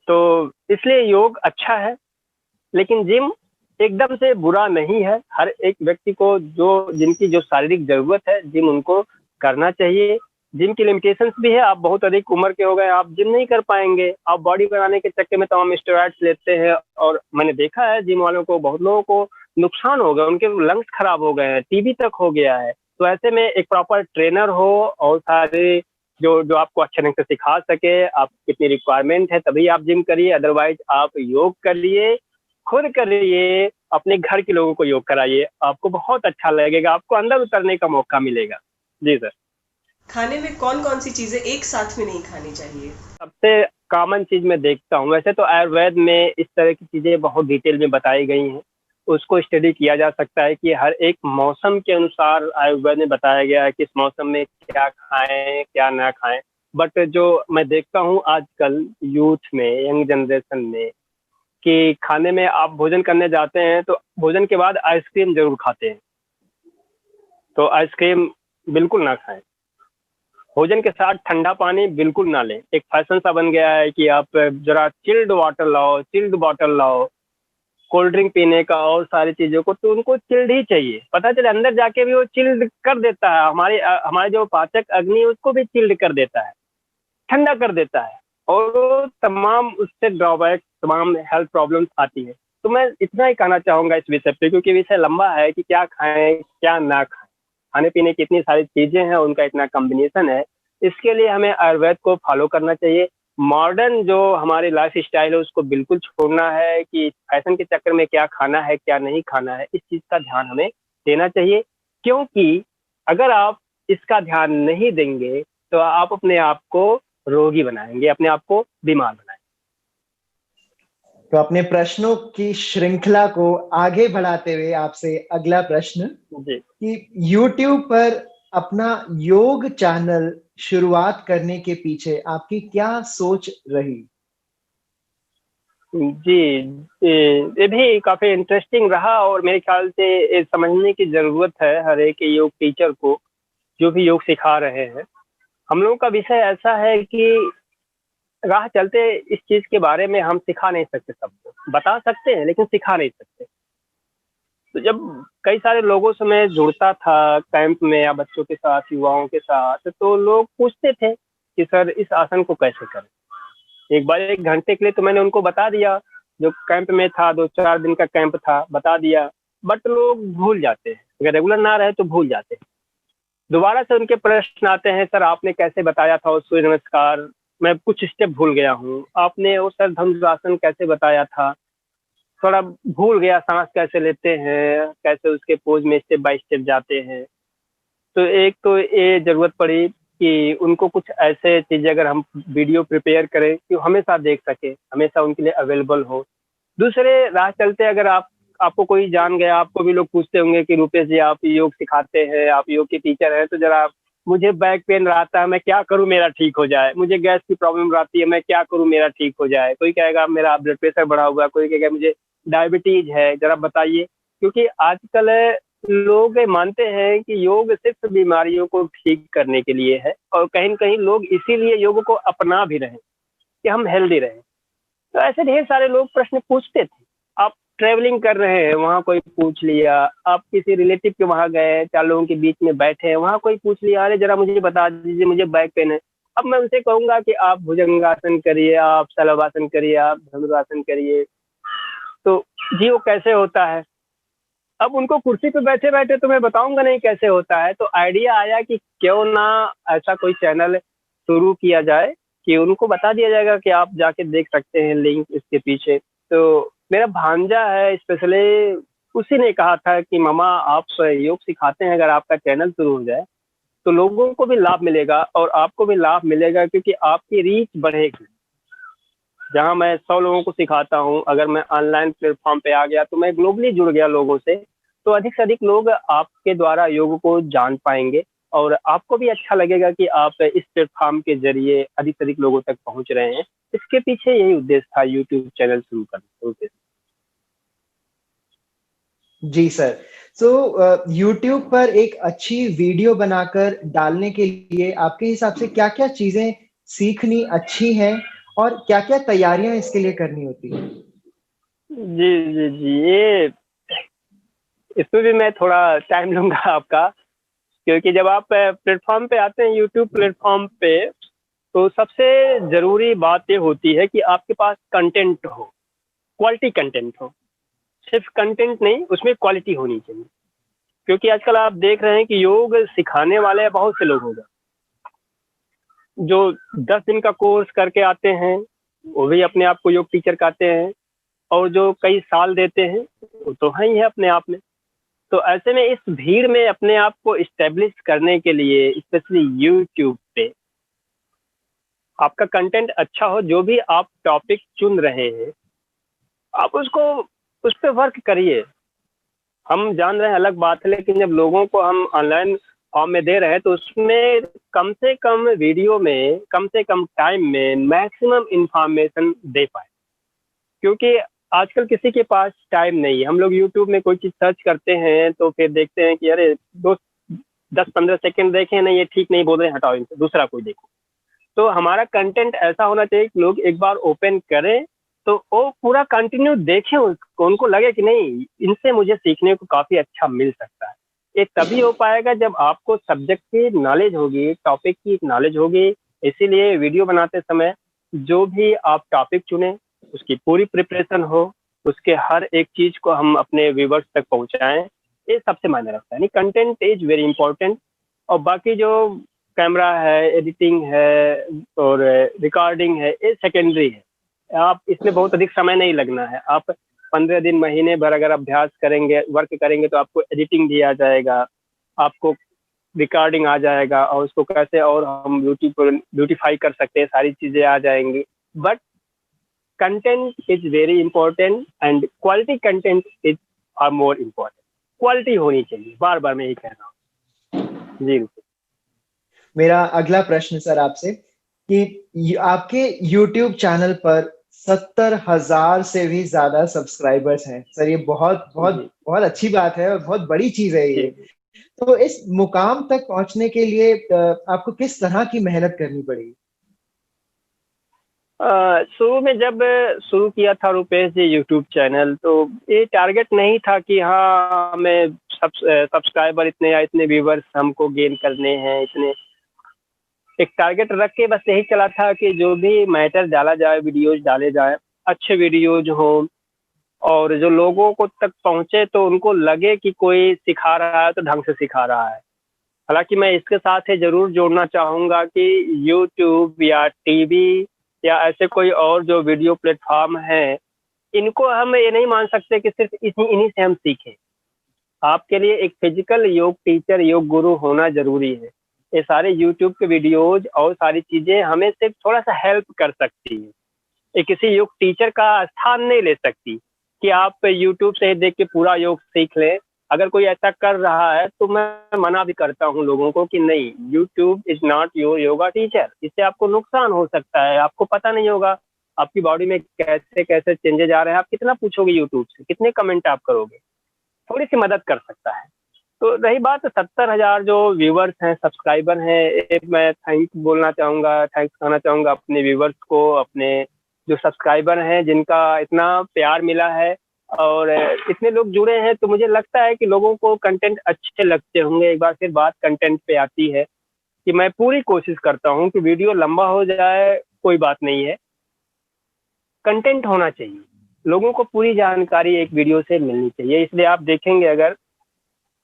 तो इसलिए योग अच्छा है, लेकिन जिम एकदम से बुरा नहीं है। हर एक व्यक्ति को जिनकी जो शारीरिक जरूरत है, जिम उनको करना चाहिए। जिम की लिमिटेशंस भी है, आप बहुत अधिक उम्र के हो गए, आप जिम नहीं कर पाएंगे। आप बॉडी बनाने के चक्कर में तमाम स्टेरॉइड्स लेते हैं, और मैंने देखा है जिम वालों को, बहुत लोगों को नुकसान हो गया, उनके लंग्स खराब हो गए हैं, टीबी तक हो गया है। तो ऐसे में एक प्रॉपर ट्रेनर हो और सारे जो आपको अच्छे ढंग से सिखा सके, आप कितनी रिक्वायरमेंट है तभी आप जिम करिए, अदरवाइज आप योग करिए, खुद करिए, अपने घर के लोगों को योग कराइए, आपको बहुत अच्छा लगेगा, आपको अंदर उतरने का मौका मिलेगा। जी सर। खाने में कौन कौन सी चीजें एक साथ में नहीं खानी चाहिए? सबसे कॉमन चीज मैं देखता हूँ, वैसे तो आयुर्वेद में इस तरह की चीजें बहुत डिटेल में बताई गई हैं, उसको स्टडी किया जा सकता है कि हर एक मौसम के अनुसार आयुर्वेद में बताया गया है कि इस मौसम में क्या खाएं क्या ना खाएं। बट जो मैं देखता हूँ आजकल यूथ में, यंग जनरेशन में, कि खाने में आप भोजन करने जाते हैं तो भोजन के बाद आइसक्रीम जरूर खाते हैं। तो आइसक्रीम बिल्कुल ना खाएं। भोजन के साथ ठंडा पानी बिल्कुल ना लें। एक फैशन सा बन गया है कि आप जरा चिल्ड वाटर लाओ, चिल्ड बॉटल लाओ, कोल्ड ड्रिंक पीने का और सारी चीज़ों को, तो उनको चिल्ड ही चाहिए। पता चले अंदर जाके भी वो चिल्ड कर देता है, हमारे जो पाचक अग्नि है उसको भी चिल्ड कर देता है, ठंडा कर देता है, और तमाम उससे ड्रॉबैक, तमाम हेल्थ प्रॉब्लम्स आती है। तो मैं इतना ही कहना चाहूँगा इस विषय पे, क्योंकि विषय लंबा है कि क्या खाएं क्या ना खाएं। खाने पीने की इतनी सारी चीज़ें हैं, उनका इतना कॉम्बिनेशन है, इसके लिए हमें आयुर्वेद को फॉलो करना चाहिए। मॉडर्न जो हमारी लाइफ स्टाइल है उसको बिल्कुल छोड़ना है कि फैशन के चक्कर में क्या खाना है क्या नहीं खाना है, इस चीज़ का ध्यान हमें देना चाहिए। क्योंकि अगर आप इसका ध्यान नहीं देंगे तो आप अपने आप को रोगी बनाएंगे, अपने आप को बीमार बनाएंगे। तो अपने प्रश्नों की श्रृंखला को आगे बढ़ाते हुए आपसे अगला प्रश्न जी, कि YouTube पर अपना योग चैनल शुरुआत करने के पीछे आपकी क्या सोच रही? जी, ये भी काफी इंटरेस्टिंग रहा, और मेरे ख्याल से ये समझने की जरूरत है हर एक योग टीचर को, जो भी योग सिखा रहे हैं। हम लोगों का विषय ऐसा है कि राह चलते इस चीज के बारे में हम सिखा नहीं सकते, सबको बता सकते हैं लेकिन सिखा नहीं सकते। तो जब कई सारे लोगों से मैं जुड़ता था कैंप में या बच्चों के साथ, युवाओं के साथ, तो लोग पूछते थे कि सर इस आसन को कैसे करें। एक बार 1 घंटे के लिए तो मैंने उनको बता दिया, जो कैंप में था, 2-4 दिन का कैंप था, बता दिया। बट लोग भूल जाते हैं, अगर रेगुलर ना रहे तो भूल जाते हैं। दोबारा से उनके प्रश्न आते हैं, सर आपने कैसे बताया था वो सूर्य नमस्कार, मैं कुछ स्टेप भूल गया हूँ। आपने वो सर धनुरासन कैसे बताया था, थोड़ा भूल गया, सांस कैसे लेते हैं, कैसे उसके पोज में स्टेप बाय स्टेप जाते हैं। तो एक तो ये जरूरत पड़ी कि उनको कुछ ऐसे चीजें अगर हम वीडियो प्रिपेयर करें कि वो हमेशा देख सके, हमेशा उनके लिए अवेलेबल हो। दूसरे राह चलते अगर आपको कोई जान गया, आपको भी लोग पूछते होंगे कि रूपेश जी आप योग सिखाते हैं, आप योग के टीचर हैं, तो जरा मुझे बैक पेन रहता है, मैं क्या करूं मेरा ठीक हो जाए, मुझे गैस की प्रॉब्लम रहती है, मैं क्या करूं मेरा ठीक हो जाए। कोई कहेगा मेरा ब्लड प्रेशर बढ़ा हुआ है, कोई कहेगा मुझे डायबिटीज है, जरा बताइए। क्योंकि आजकल लोग मानते हैं कि योग सिर्फ बीमारियों को ठीक करने के लिए है, और कहीं न कहीं लोग इसीलिए योग को अपना भी रहे हैं कि हम हेल्दी रहें। तो ऐसे ढेर सारे लोग प्रश्न पूछते थे। आप ट्रैवलिंग कर रहे हैं, वहाँ कोई पूछ लिया, आप किसी रिलेटिव के वहाँ गए, 4 लोगों के बीच में बैठे हैं, वहाँ कोई पूछ लिया, अरे जरा मुझे बता दीजिए मुझे बैक पेन है। अब मैं उनसे कहूंगा कि आप भुजंगासन करिए, आप शलभासन करिए, आप धनुरासन करिए। तो जी वो कैसे होता है? अब उनको कुर्सी पे बैठे बैठे तो मैं बताऊंगा नहीं कैसे होता है, तो आइडिया आया कि क्यों ना ऐसा कोई चैनल शुरू किया जाए कि उनको बता दिया जाएगा कि आप जाके देख सकते हैं लिंक इसके पीछे। तो मेरा भांजा है स्पेशली, उसी ने कहा था कि मामा आप योग सिखाते हैं, अगर आपका चैनल शुरू हो जाए तो लोगों को भी लाभ मिलेगा और आपको भी लाभ मिलेगा, क्योंकि आपकी रीच बढ़ेगी। जहां मैं 100 लोगों को सिखाता हूं, अगर मैं ऑनलाइन प्लेटफॉर्म पे आ गया तो मैं ग्लोबली जुड़ गया लोगों से, तो अधिक से अधिक लोग आपके द्वारा योग को जान पाएंगे और आपको भी अच्छा लगेगा कि आप इस प्लेटफॉर्म के जरिए अधिक से अधिक लोगों तक पहुंच रहे हैं। इसके पीछे यही उद्देश्य था यूट्यूब चैनल शुरू करने का उद्देश्य। जी सर। सो यूट्यूब पर एक अच्छी वीडियो बनाकर डालने के लिए आपके हिसाब से क्या क्या चीजें सीखनी अच्छी हैं और क्या क्या तैयारियां इसके लिए करनी होती है? जी जी जी, ये इसमें भी मैं थोड़ा टाइम लूंगा आपका, क्योंकि जब आप प्लेटफॉर्म पे आते हैं यूट्यूब प्लेटफॉर्म पे, तो सबसे जरूरी बात ये होती है कि आपके पास कंटेंट हो, क्वालिटी कंटेंट हो। सिर्फ कंटेंट नहीं, उसमें क्वालिटी होनी चाहिए, क्योंकि आजकल आप देख रहे हैं कि योग सिखाने वाले बहुत से लोग हो गए जो 10 दिन का कोर्स करके आते हैं, वो भी अपने आप को योग टीचर कहते हैं, और जो कई साल देते हैं वो तो है ही है अपने आप में। तो ऐसे में इस भीड़ में अपने आप को इस्टेब्लिश करने के लिए स्पेशली यूट्यूब पे आपका कंटेंट अच्छा हो, जो भी आप टॉपिक चुन रहे हैं आप उसको उस पर वर्क करिए। हम जान रहे हैं अलग बात है, लेकिन जब लोगों को हम ऑनलाइन फॉर्म में दे रहे हैं तो उसमें कम से कम वीडियो में कम से कम टाइम में मैक्सिमम इंफॉर्मेशन दे पाए, क्योंकि आजकल किसी के पास टाइम नहीं है। हम लोग यूट्यूब में कोई चीज़ सर्च करते हैं तो फिर देखते हैं कि अरे दो 10-15 सेकंड देखें, नहीं ये ठीक नहीं बोल रहे हैं, हटाओ इनसे, दूसरा कोई देखो। तो हमारा कंटेंट ऐसा होना चाहिए कि लोग एक बार ओपन करें तो वो पूरा कंटिन्यू देखें, उसको उनको लगे कि नहीं इनसे मुझे सीखने को काफ़ी अच्छा मिल सकता है। ये तभी हो पाएगा जब आपको सब्जेक्ट की नॉलेज होगी, टॉपिक की नॉलेज होगी। इसीलिए वीडियो बनाते समय जो भी आप टॉपिक चुनें उसकी पूरी प्रिपरेशन हो, उसके हर एक चीज़ को हम अपने व्यूवर्स तक पहुंचाएं, ये सबसे मायने रखता है। नहीं, कंटेंट इज वेरी इंपॉर्टेंट, और बाकी जो कैमरा है, एडिटिंग है और रिकॉर्डिंग है, ये सेकेंडरी है। आप इसमें बहुत अधिक समय नहीं लगना है। आप 15 दिन महीने भर अगर अभ्यास करेंगे, वर्क करेंगे, तो आपको एडिटिंग भी आ जाएगा, आपको रिकॉर्डिंग आ जाएगा, और उसको कैसे और हम ब्यूटीफाई कर सकते हैं, सारी चीज़ें आ जाएंगी। But content is very important and quality content is are more important. Quality होनी चाहिए, बार बार मैं यही कह रहा हूँ जी। मेरा अगला प्रश्न सर आपसे कि आपके YouTube चैनल पर 70,000 से भी ज्यादा सब्सक्राइबर्स हैं सर। ये बहुत बहुत बहुत अच्छी बात है और बहुत बड़ी चीज है ये। तो इस मुकाम तक पहुंचने के लिए आपको किस तरह की मेहनत करनी पड़ी? शुरू में जब शुरू किया था रुपेश जी यूट्यूब चैनल, तो ये टारगेट नहीं था कि हाँ हमें सब्सक्राइबर इतने या इतने व्यूवर्स हमको गेन करने हैं, इतने। एक टारगेट रख के बस यही चला था कि जो भी मैटर डाला जाए, वीडियोज डाले जाए, अच्छे वीडियोज हों और जो लोगों को तक पहुंचे तो उनको लगे कि कोई सिखा रहा है तो ढंग से सिखा रहा है। हालांकि मैं इसके साथ ये जरूर जोड़ना चाहूँगा कि यूट्यूब या टीवी या ऐसे कोई और जो वीडियो प्लेटफॉर्म है, इनको हम ये नहीं मान सकते कि सिर्फ इन्हीं से हम सीखें। आपके लिए एक फिजिकल योग टीचर, योग गुरु होना जरूरी है। ये सारे यूट्यूब के वीडियोज और सारी चीज़ें हमें सिर्फ थोड़ा सा हेल्प कर सकती है, ये किसी योग टीचर का स्थान नहीं ले सकती कि आप यूट्यूब से देख के पूरा योग सीख लें। अगर कोई ऐसा कर रहा है तो मैं मना भी करता हूँ लोगों को कि नहीं, YouTube is not your yoga teacher. इससे आपको नुकसान हो सकता है, आपको पता नहीं होगा आपकी बॉडी में कैसे कैसे चेंजेज आ रहे हैं। आप कितना पूछोगे यूट्यूब से, कितने कमेंट आप करोगे, थोड़ी सी मदद कर सकता है। तो रही बात 70,000 जो व्यूवर्स हैं, सब्सक्राइबर हैं, एक मैं थैंक्स कहना चाहूँगा अपने व्यूवर्स को, अपने जो सब्सक्राइबर हैं जिनका इतना प्यार मिला है और इतने लोग जुड़े हैं। तो मुझे लगता है कि लोगों को कंटेंट अच्छे लगते होंगे। एक बार फिर बात कंटेंट पे आती है कि मैं पूरी कोशिश करता हूँ कि वीडियो लंबा हो जाए कोई बात नहीं है, कंटेंट होना चाहिए। लोगों को पूरी जानकारी एक वीडियो से मिलनी चाहिए। इसलिए आप देखेंगे अगर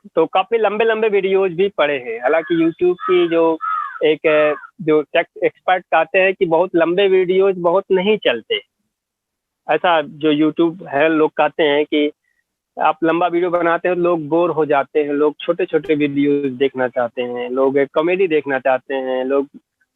तो काफी लंबे लंबे वीडियोज भी पड़े हैं। हालांकि यूट्यूब की एक जो टेक एक्सपर्ट कहते हैं कि बहुत लंबे वीडियोज बहुत नहीं चलते। ऐसा जो यूट्यूब है लोग कहते हैं कि आप लंबा वीडियो बनाते हैं तो लोग बोर हो जाते हैं, लोग छोटे छोटे वीडियोज देखना चाहते हैं, लोग कॉमेडी देखना चाहते हैं, लोग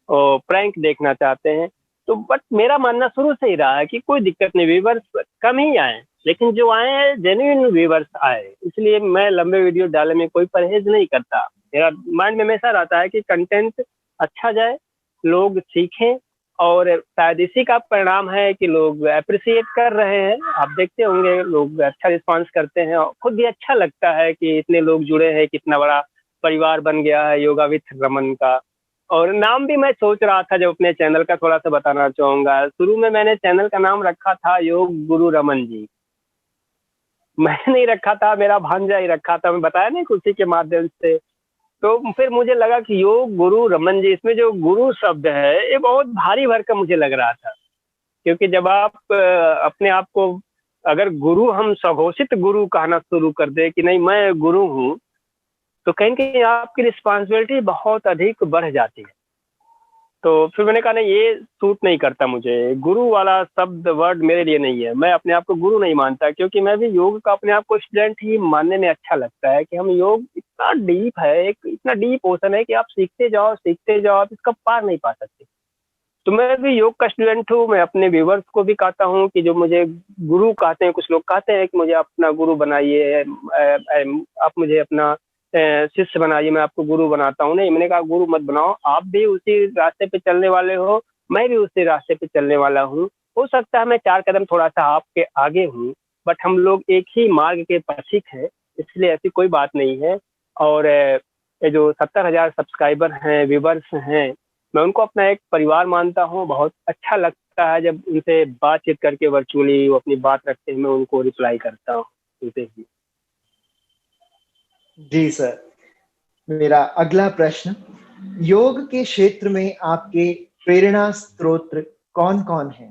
प्रैंक देखना चाहते हैं। तो बट मेरा मानना शुरू से ही रहा है कि कोई दिक्कत नहीं, व्यूवर्स कम ही आए, लेकिन जो आए हैं जेन्युइन व्यूवर्स आए। इसलिए मैं लंबे वीडियो डालने में कोई परहेज नहीं करता। मेरा माइंड में हमेशा रहता है कि कंटेंट अच्छा जाए, लोग सीखें, और शायद इसी का परिणाम है कि लोग अप्रिसिएट कर रहे हैं। आप देखते होंगे लोग अच्छा रिस्पांस करते हैं और खुद भी अच्छा लगता है कि इतने लोग जुड़े हैं, कितना बड़ा परिवार बन गया है योगा विथ रमन का। और नाम भी मैं सोच रहा था, जब अपने चैनल का थोड़ा सा बताना चाहूंगा। शुरू में मैंने चैनल का नाम रखा था योग गुरु रमन जी। मैंने नहीं रखा था, मेरा भांजा ही रखा था, मैं बताया नहीं उसी के माध्यम से। तो फिर मुझे लगा कि योग गुरु रमन जी, इसमें जो गुरु शब्द है ये बहुत भारी भरकम मुझे लग रहा था। क्योंकि जब आप अपने आप को अगर गुरु, हम स्वघोषित गुरु कहना शुरू कर दे कि नहीं मैं गुरु हूँ, तो कहीं ना कहीं आपकी रिस्पॉन्सिबिलिटी बहुत अधिक बढ़ जाती है। तो फिर मैंने कहा नहीं, ये सूट नहीं करता मुझे, गुरु वाला शब्द वर्ड मेरे लिए नहीं है। मैं अपने आप को गुरु नहीं मानता, क्योंकि मैं भी योग का अपने आप को स्टूडेंट ही मानने में अच्छा लगता है कि हम योग इतना डीप है, एक इतना डीप ओशन है कि आप सीखते जाओ, आप इसका पार नहीं पा सकते। तो मैं भी योग का स्टूडेंट हूँ। मैं अपने व्यूवर्स को भी कहता हूँ कि जो मुझे गुरु कहते हैं, कुछ लोग कहते हैं कि मुझे अपना गुरु बनाइए, आप मुझे अपना शिष्य बनाइए, मैं आपको गुरु बनाता हूँ। नहीं, मैंने कहा गुरु मत बनाओ, आप भी उसी रास्ते पे चलने वाले हो, मैं भी उसी रास्ते पे चलने वाला हूँ। हो सकता है मैं 4 कदम थोड़ा सा आपके आगे हूँ, बट हम लोग एक ही मार्ग के पथिक हैं, इसलिए ऐसी कोई बात नहीं है। और ये जो 70,000 सब्सक्राइबर हैं, व्यूवर्स हैं, मैं उनको अपना एक परिवार मानता हूँ। बहुत अच्छा लगता है जब उनसे बातचीत करके वर्चुअली वो अपनी बात रखते हैं, मैं उनको रिप्लाई करता हूँ उनसे ही। जी सर, मेरा अगला प्रश्न, योग के क्षेत्र में आपके प्रेरणा स्रोत कौन कौन है?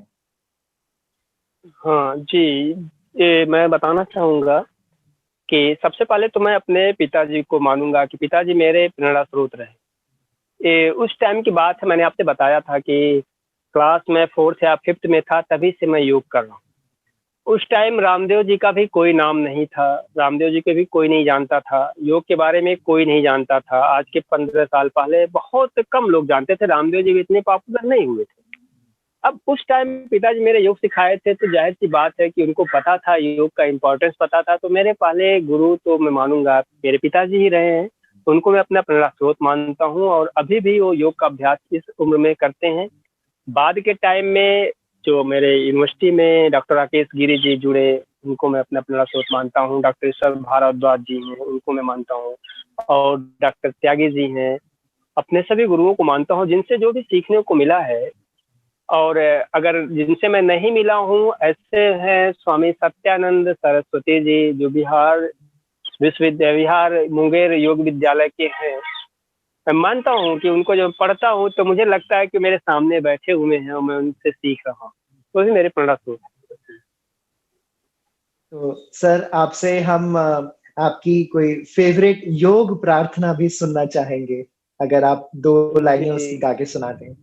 हाँ जी, ये मैं बताना चाहूँगा कि सबसे पहले तो मैं अपने पिताजी को मानूंगा कि पिताजी मेरे प्रेरणा स्रोत रहे। ये उस टाइम की बात है, मैंने आपसे बताया था कि क्लास में 4th या 5th में था, तभी से मैं योग कर रहा हूँ। उस टाइम रामदेव जी का भी कोई नाम नहीं था, रामदेव जी को भी कोई नहीं जानता था, योग के बारे में कोई नहीं जानता था। आज के 15 साल पहले बहुत कम लोग जानते थे, रामदेव जी भी इतने पॉपुलर नहीं हुए थे। अब उस टाइम पिताजी मेरे योग सिखाए थे, तो जाहिर सी बात है कि उनको पता था, योग का इम्पोर्टेंस पता था। तो मेरे पहले गुरु तो मैं मानूंगा मेरे पिताजी ही रहे हैं, उनको मैं अपना प्रेरणा स्रोत मानता हूँ। और अभी भी वो योग का अभ्यास इस उम्र में करते हैं। बाद के टाइम में जो मेरे यूनिवर्सिटी में डॉक्टर राकेश गिरी जी जुड़े, उनको मैं अपना प्रेरणा स्रोत मानता हूँ। डॉक्टर ईश्वर भारद्वाज जी हैं, उनको मैं मानता हूँ। और डॉक्टर त्यागी जी हैं, अपने सभी गुरुओं को मानता हूँ जिनसे जो भी सीखने को मिला है। और अगर जिनसे मैं नहीं मिला हूँ, ऐसे हैं स्वामी सत्यानंद सरस्वती जी, जो बिहार मुंगेर योग विद्यालय के हैं। मैं मानता हूँ कि उनको जब पढ़ता हूँ तो मुझे लगता है कि मेरे सामने बैठे हुए हैं और मैं उनसे सीख रहा हूँ, तो भी मेरे प्रेरणा स्रोत है। तो सर, आपसे हम आपकी कोई फेवरेट योग प्रार्थना भी सुनना चाहेंगे, अगर आप 2 लाइनें उसकी गा के सुना दें।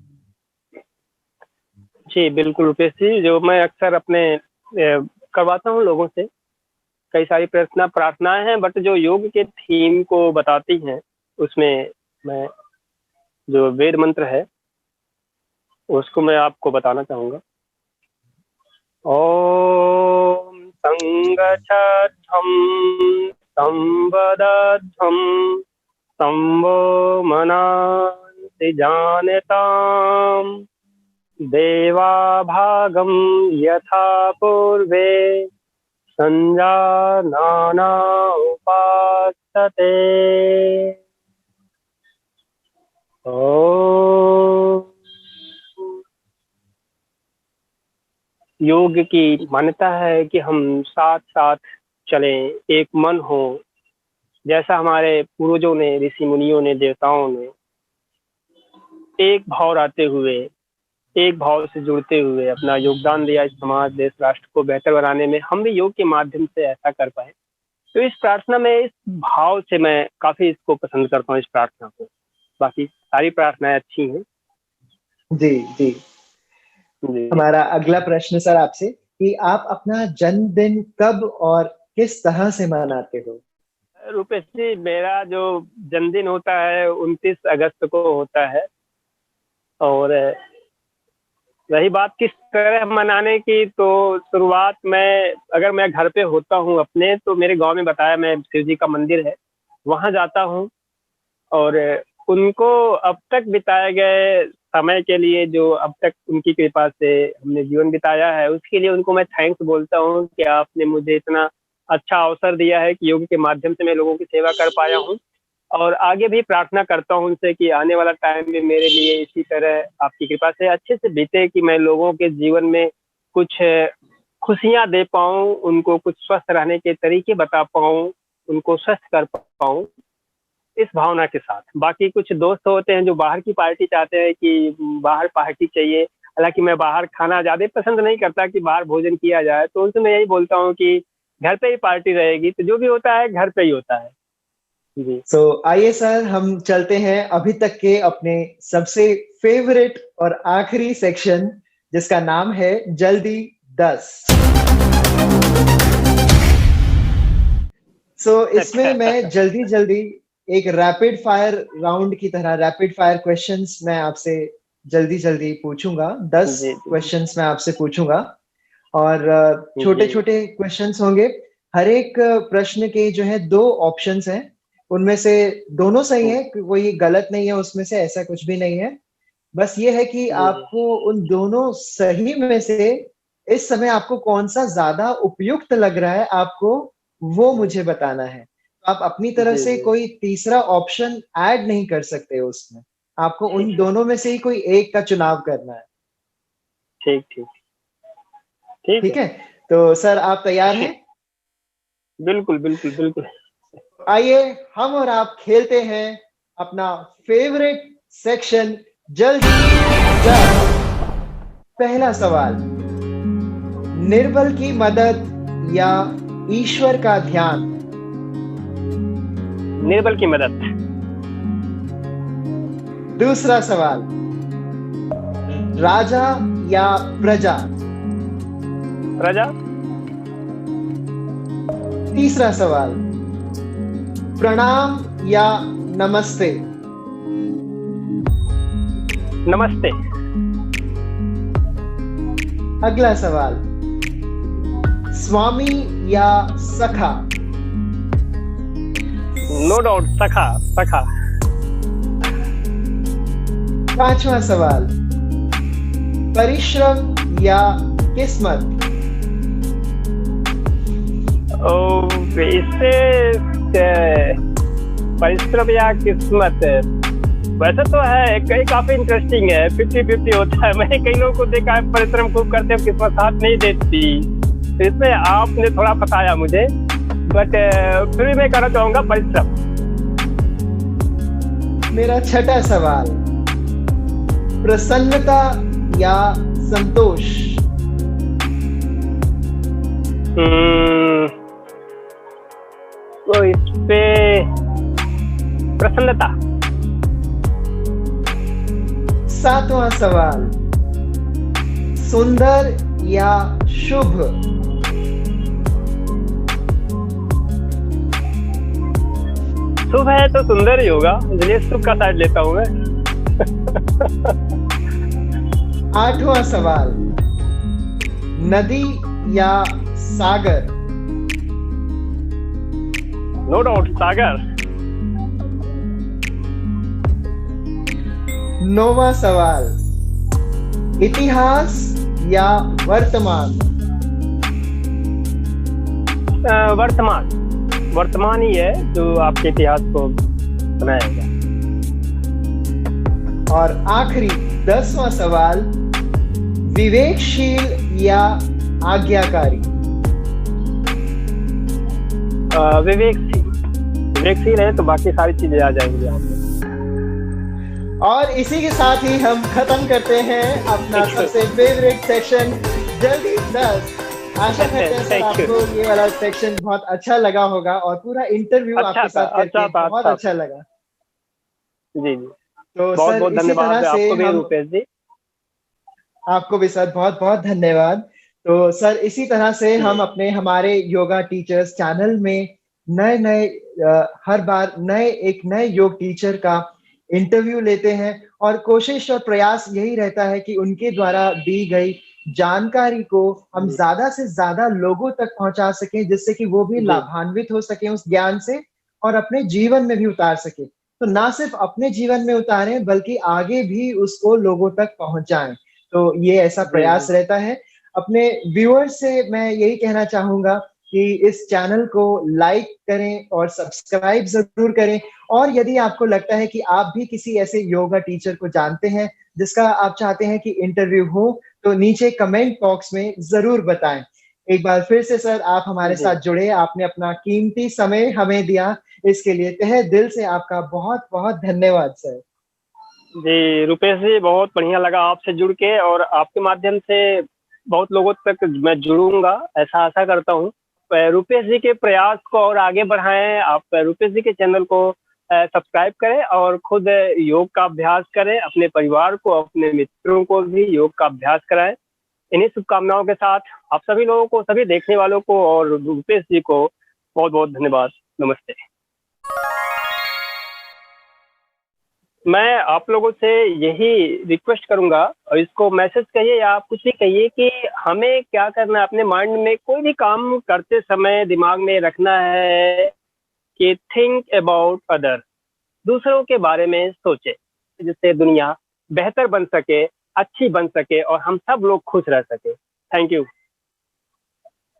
जी बिल्कुल रुपेश जी, जो मैं अक्सर अपने करवाता हूँ लोगों से, कई सारी प्रार्थनाएं हैं, बट जो योग के थीम को बताती हैं उसमें मैं जो वेद मंत्र है उसको मैं आपको बताना चाहूँगा। ओम संगच्छध्वं संवदध्वं संवो मनांसि जानताम् देवाभागं यथा पूर्वे संजानाना उपासते। योग की मान्यता है कि हम साथ साथ चलें, एक मन हो, जैसा हमारे पूर्वजों ने, ऋषि मुनियों ने, देवताओं ने एक भाव रहते हुए एक भाव से जुड़ते हुए अपना योगदान दिया इस समाज, देश, राष्ट्र को बेहतर बनाने में, हम भी योग के माध्यम से ऐसा कर पाए। तो इस प्रार्थना में, इस भाव से मैं काफी इसको पसंद करता हूँ, इस प्रार्थना को। बाकी सारी प्रार्थनाएं अच्छी हैं। जी जी। जी। हमारा अगला प्रश्न सर आपसे कि आप अपना जन्मदिन कब और किस तरह से मनाते हो? रूपेश जी, मेरा जो जन्मदिन होता है 29 अगस्त को होता है। और रही बात किस तरह मनाने की, तो शुरुआत में अगर मैं घर पे होता हूँ अपने, तो मेरे गांव में बताया मैं शिव जी का मंदिर है, वहाँ जाता हूँ और उनको अब तक बिताए गए समय के लिए, जो अब तक उनकी कृपा से हमने जीवन बिताया है, उसके लिए उनको मैं थैंक्स बोलता हूँ कि आपने मुझे इतना अच्छा अवसर दिया है कि योग के माध्यम से मैं लोगों की सेवा कर पाया हूँ। और आगे भी प्रार्थना करता हूँ उनसे कि आने वाला टाइम भी मेरे लिए इसी तरह आपकी कृपा से अच्छे से बीते, कि मैं लोगों के जीवन में कुछ खुशियाँ दे पाऊँ, उनको कुछ स्वस्थ रहने के तरीके बता पाऊँ, उनको स्वस्थ कर पाऊँ, इस भावना के साथ। बाकी कुछ दोस्त होते हैं जो बाहर की पार्टी चाहते हैं कि बाहर पार्टी चाहिए, हालांकि मैं बाहर खाना ज़्यादा पसंद नहीं करता कि बाहर भोजन किया जाए, तो उनसे मैं यही बोलता हूँ कि घर पे ही पार्टी रहेगी, तो जो भी होता है घर पे ही होता है। जी। आइए सर, हम चलते हैं अभी तक के अपने सबसे फेवरेट और आखिरी सेक्शन, जिसका नाम है जल्दी 10। इसमें मैं जल्दी जल्दी एक रैपिड फायर राउंड की तरह रैपिड फायर क्वेश्चंस मैं आपसे जल्दी जल्दी पूछूंगा। 10 क्वेश्चंस मैं आपसे पूछूंगा और छोटे छोटे क्वेश्चंस होंगे। हर एक प्रश्न के जो है 2 ऑप्शंस हैं, उनमें से दोनों सही है, कोई गलत नहीं है उसमें से, ऐसा कुछ भी नहीं है। बस ये है कि आपको उन दोनों सही में से इस समय आपको कौन सा ज्यादा उपयुक्त लग रहा है, आपको वो मुझे बताना है। आप अपनी तरफ से कोई तीसरा ऑप्शन ऐड नहीं कर सकते उसमें, आपको उन दोनों में से ही कोई एक का चुनाव करना है। ठीक ठीक ठीक ठीक है। तो सर आप तैयार हैं? बिल्कुल बिल्कुल बिल्कुल। आइए हम और आप खेलते हैं अपना फेवरेट सेक्शन जल्दी 10। पहला सवाल, निर्बल की मदद या ईश्वर का ध्यान? निर्बल की मदद। दूसरा सवाल, राजा या प्रजा? प्रजा। तीसरा सवाल, प्रणाम या नमस्ते? नमस्ते। अगला सवाल, स्वामी या सखा? नो डाउट सखा सखा। पांचवा सवाल, परिश्रम या किस्मत? इससे परिश्रम या किस्मत, वैसे तो है कई काफी इंटरेस्टिंग है, 50-50 होता है। मैंने कई लोगों को देखा है परिश्रम खूब करते हैं, किस्मत साथ नहीं देती, तो इसमें आपने थोड़ा फंसाया मुझे, बट फिर भी मैं कहना चाहूंगा परिश्रम। मेरा छठा सवाल, प्रसन्नता या संतोष? तो इस पे प्रसन्नता। सातवां सवाल, सुंदर या शुभ? शुभ है तो सुंदर ही होगा, इसलिए शुभ का साइड लेता हूं मैं। आठवां सवाल, नदी या सागर? नो डाउट सागर। नौवां सवाल, इतिहास या वर्तमान? वर्तमान। वर्तमान ही है जो आपके इतिहास को बनाएगा। और आखिरी 10वां सवाल, विवेकशील या आज्ञाकारी? विवेकशील। विवेकशील है तो बाकी सारी चीजें आ जाएंगी आप। और इसी के साथ ही हम खत्म करते हैं अपना सबसे फेवरेट सेक्शन जल्दी 10। आशा करते हैं सर आपको ये वाला सेक्शन बहुत अच्छा लगा होगा और पूरा इंटरव्यू आपके साथ करके बहुत अच्छा लगा। जी जी, तो बहुत सर बहुत इसी धन्यवाद तरह से आपको भी हम रुपेश जी। आपको भी सर बहुत बहुत धन्यवाद। तो सर इसी तरह से हम अपने हमारे योगा टीचर्स चैनल में नए नए हर बार एक नए योग टीचर का इंटरव्यू लेते हैं और कोशिश और प्रयास यही रहता है कि उनके द्वारा दी गई जानकारी को हम ज्यादा से ज्यादा लोगों तक पहुंचा सकें, जिससे कि वो भी लाभान्वित हो सके उस ज्ञान से और अपने जीवन में भी उतार सके। तो ना सिर्फ अपने जीवन में उतारें बल्कि आगे भी उसको लोगों तक पहुंचाएं। तो ये ऐसा प्रयास रहता है। अपने व्यूअर्स से मैं यही कहना चाहूंगा कि इस चैनल को लाइक करें और सब्सक्राइब जरूर करें। और यदि आपको लगता है कि आप भी किसी ऐसे योगा टीचर को जानते हैं जिसका आप चाहते हैं कि इंटरव्यू हो, तो नीचे कमेंट बॉक्स में जरूर बताएं। एक बार फिर से सर आप हमारे साथ जुड़े, आपने अपना कीमती समय हमें दिया, इसके लिए तहे दिल से आपका बहुत बहुत धन्यवाद सर। जी रुपेश जी, बहुत बढ़िया लगा आपसे जुड़ के और आपके माध्यम से बहुत लोगों तक मैं जुड़ूंगा, ऐसा आशा करता हूँ। रुपेश जी के प्रयास को और आगे बढ़ाएं। आप रुपेश जी के चैनल को सब्सक्राइब करें और खुद योग का अभ्यास करें, अपने परिवार को, अपने मित्रों को भी योग का अभ्यास कराएं। इन्हीं शुभकामनाओं के साथ आप सभी लोगों को, सभी देखने वालों को और रुपेश जी को बहुत बहुत धन्यवाद। नमस्ते। मैं आप लोगों से यही रिक्वेस्ट करूंगा, और इसको मैसेज कहिए या आप कुछ भी कहिए, कि हमें क्या करना है, अपने माइंड में कोई भी काम करते समय दिमाग में रखना है कि थिंक अबाउट अदर, दूसरों के बारे में सोचे, जिससे दुनिया बेहतर बन सके, अच्छी बन सके और हम सब लोग खुश रह सके। Thank you.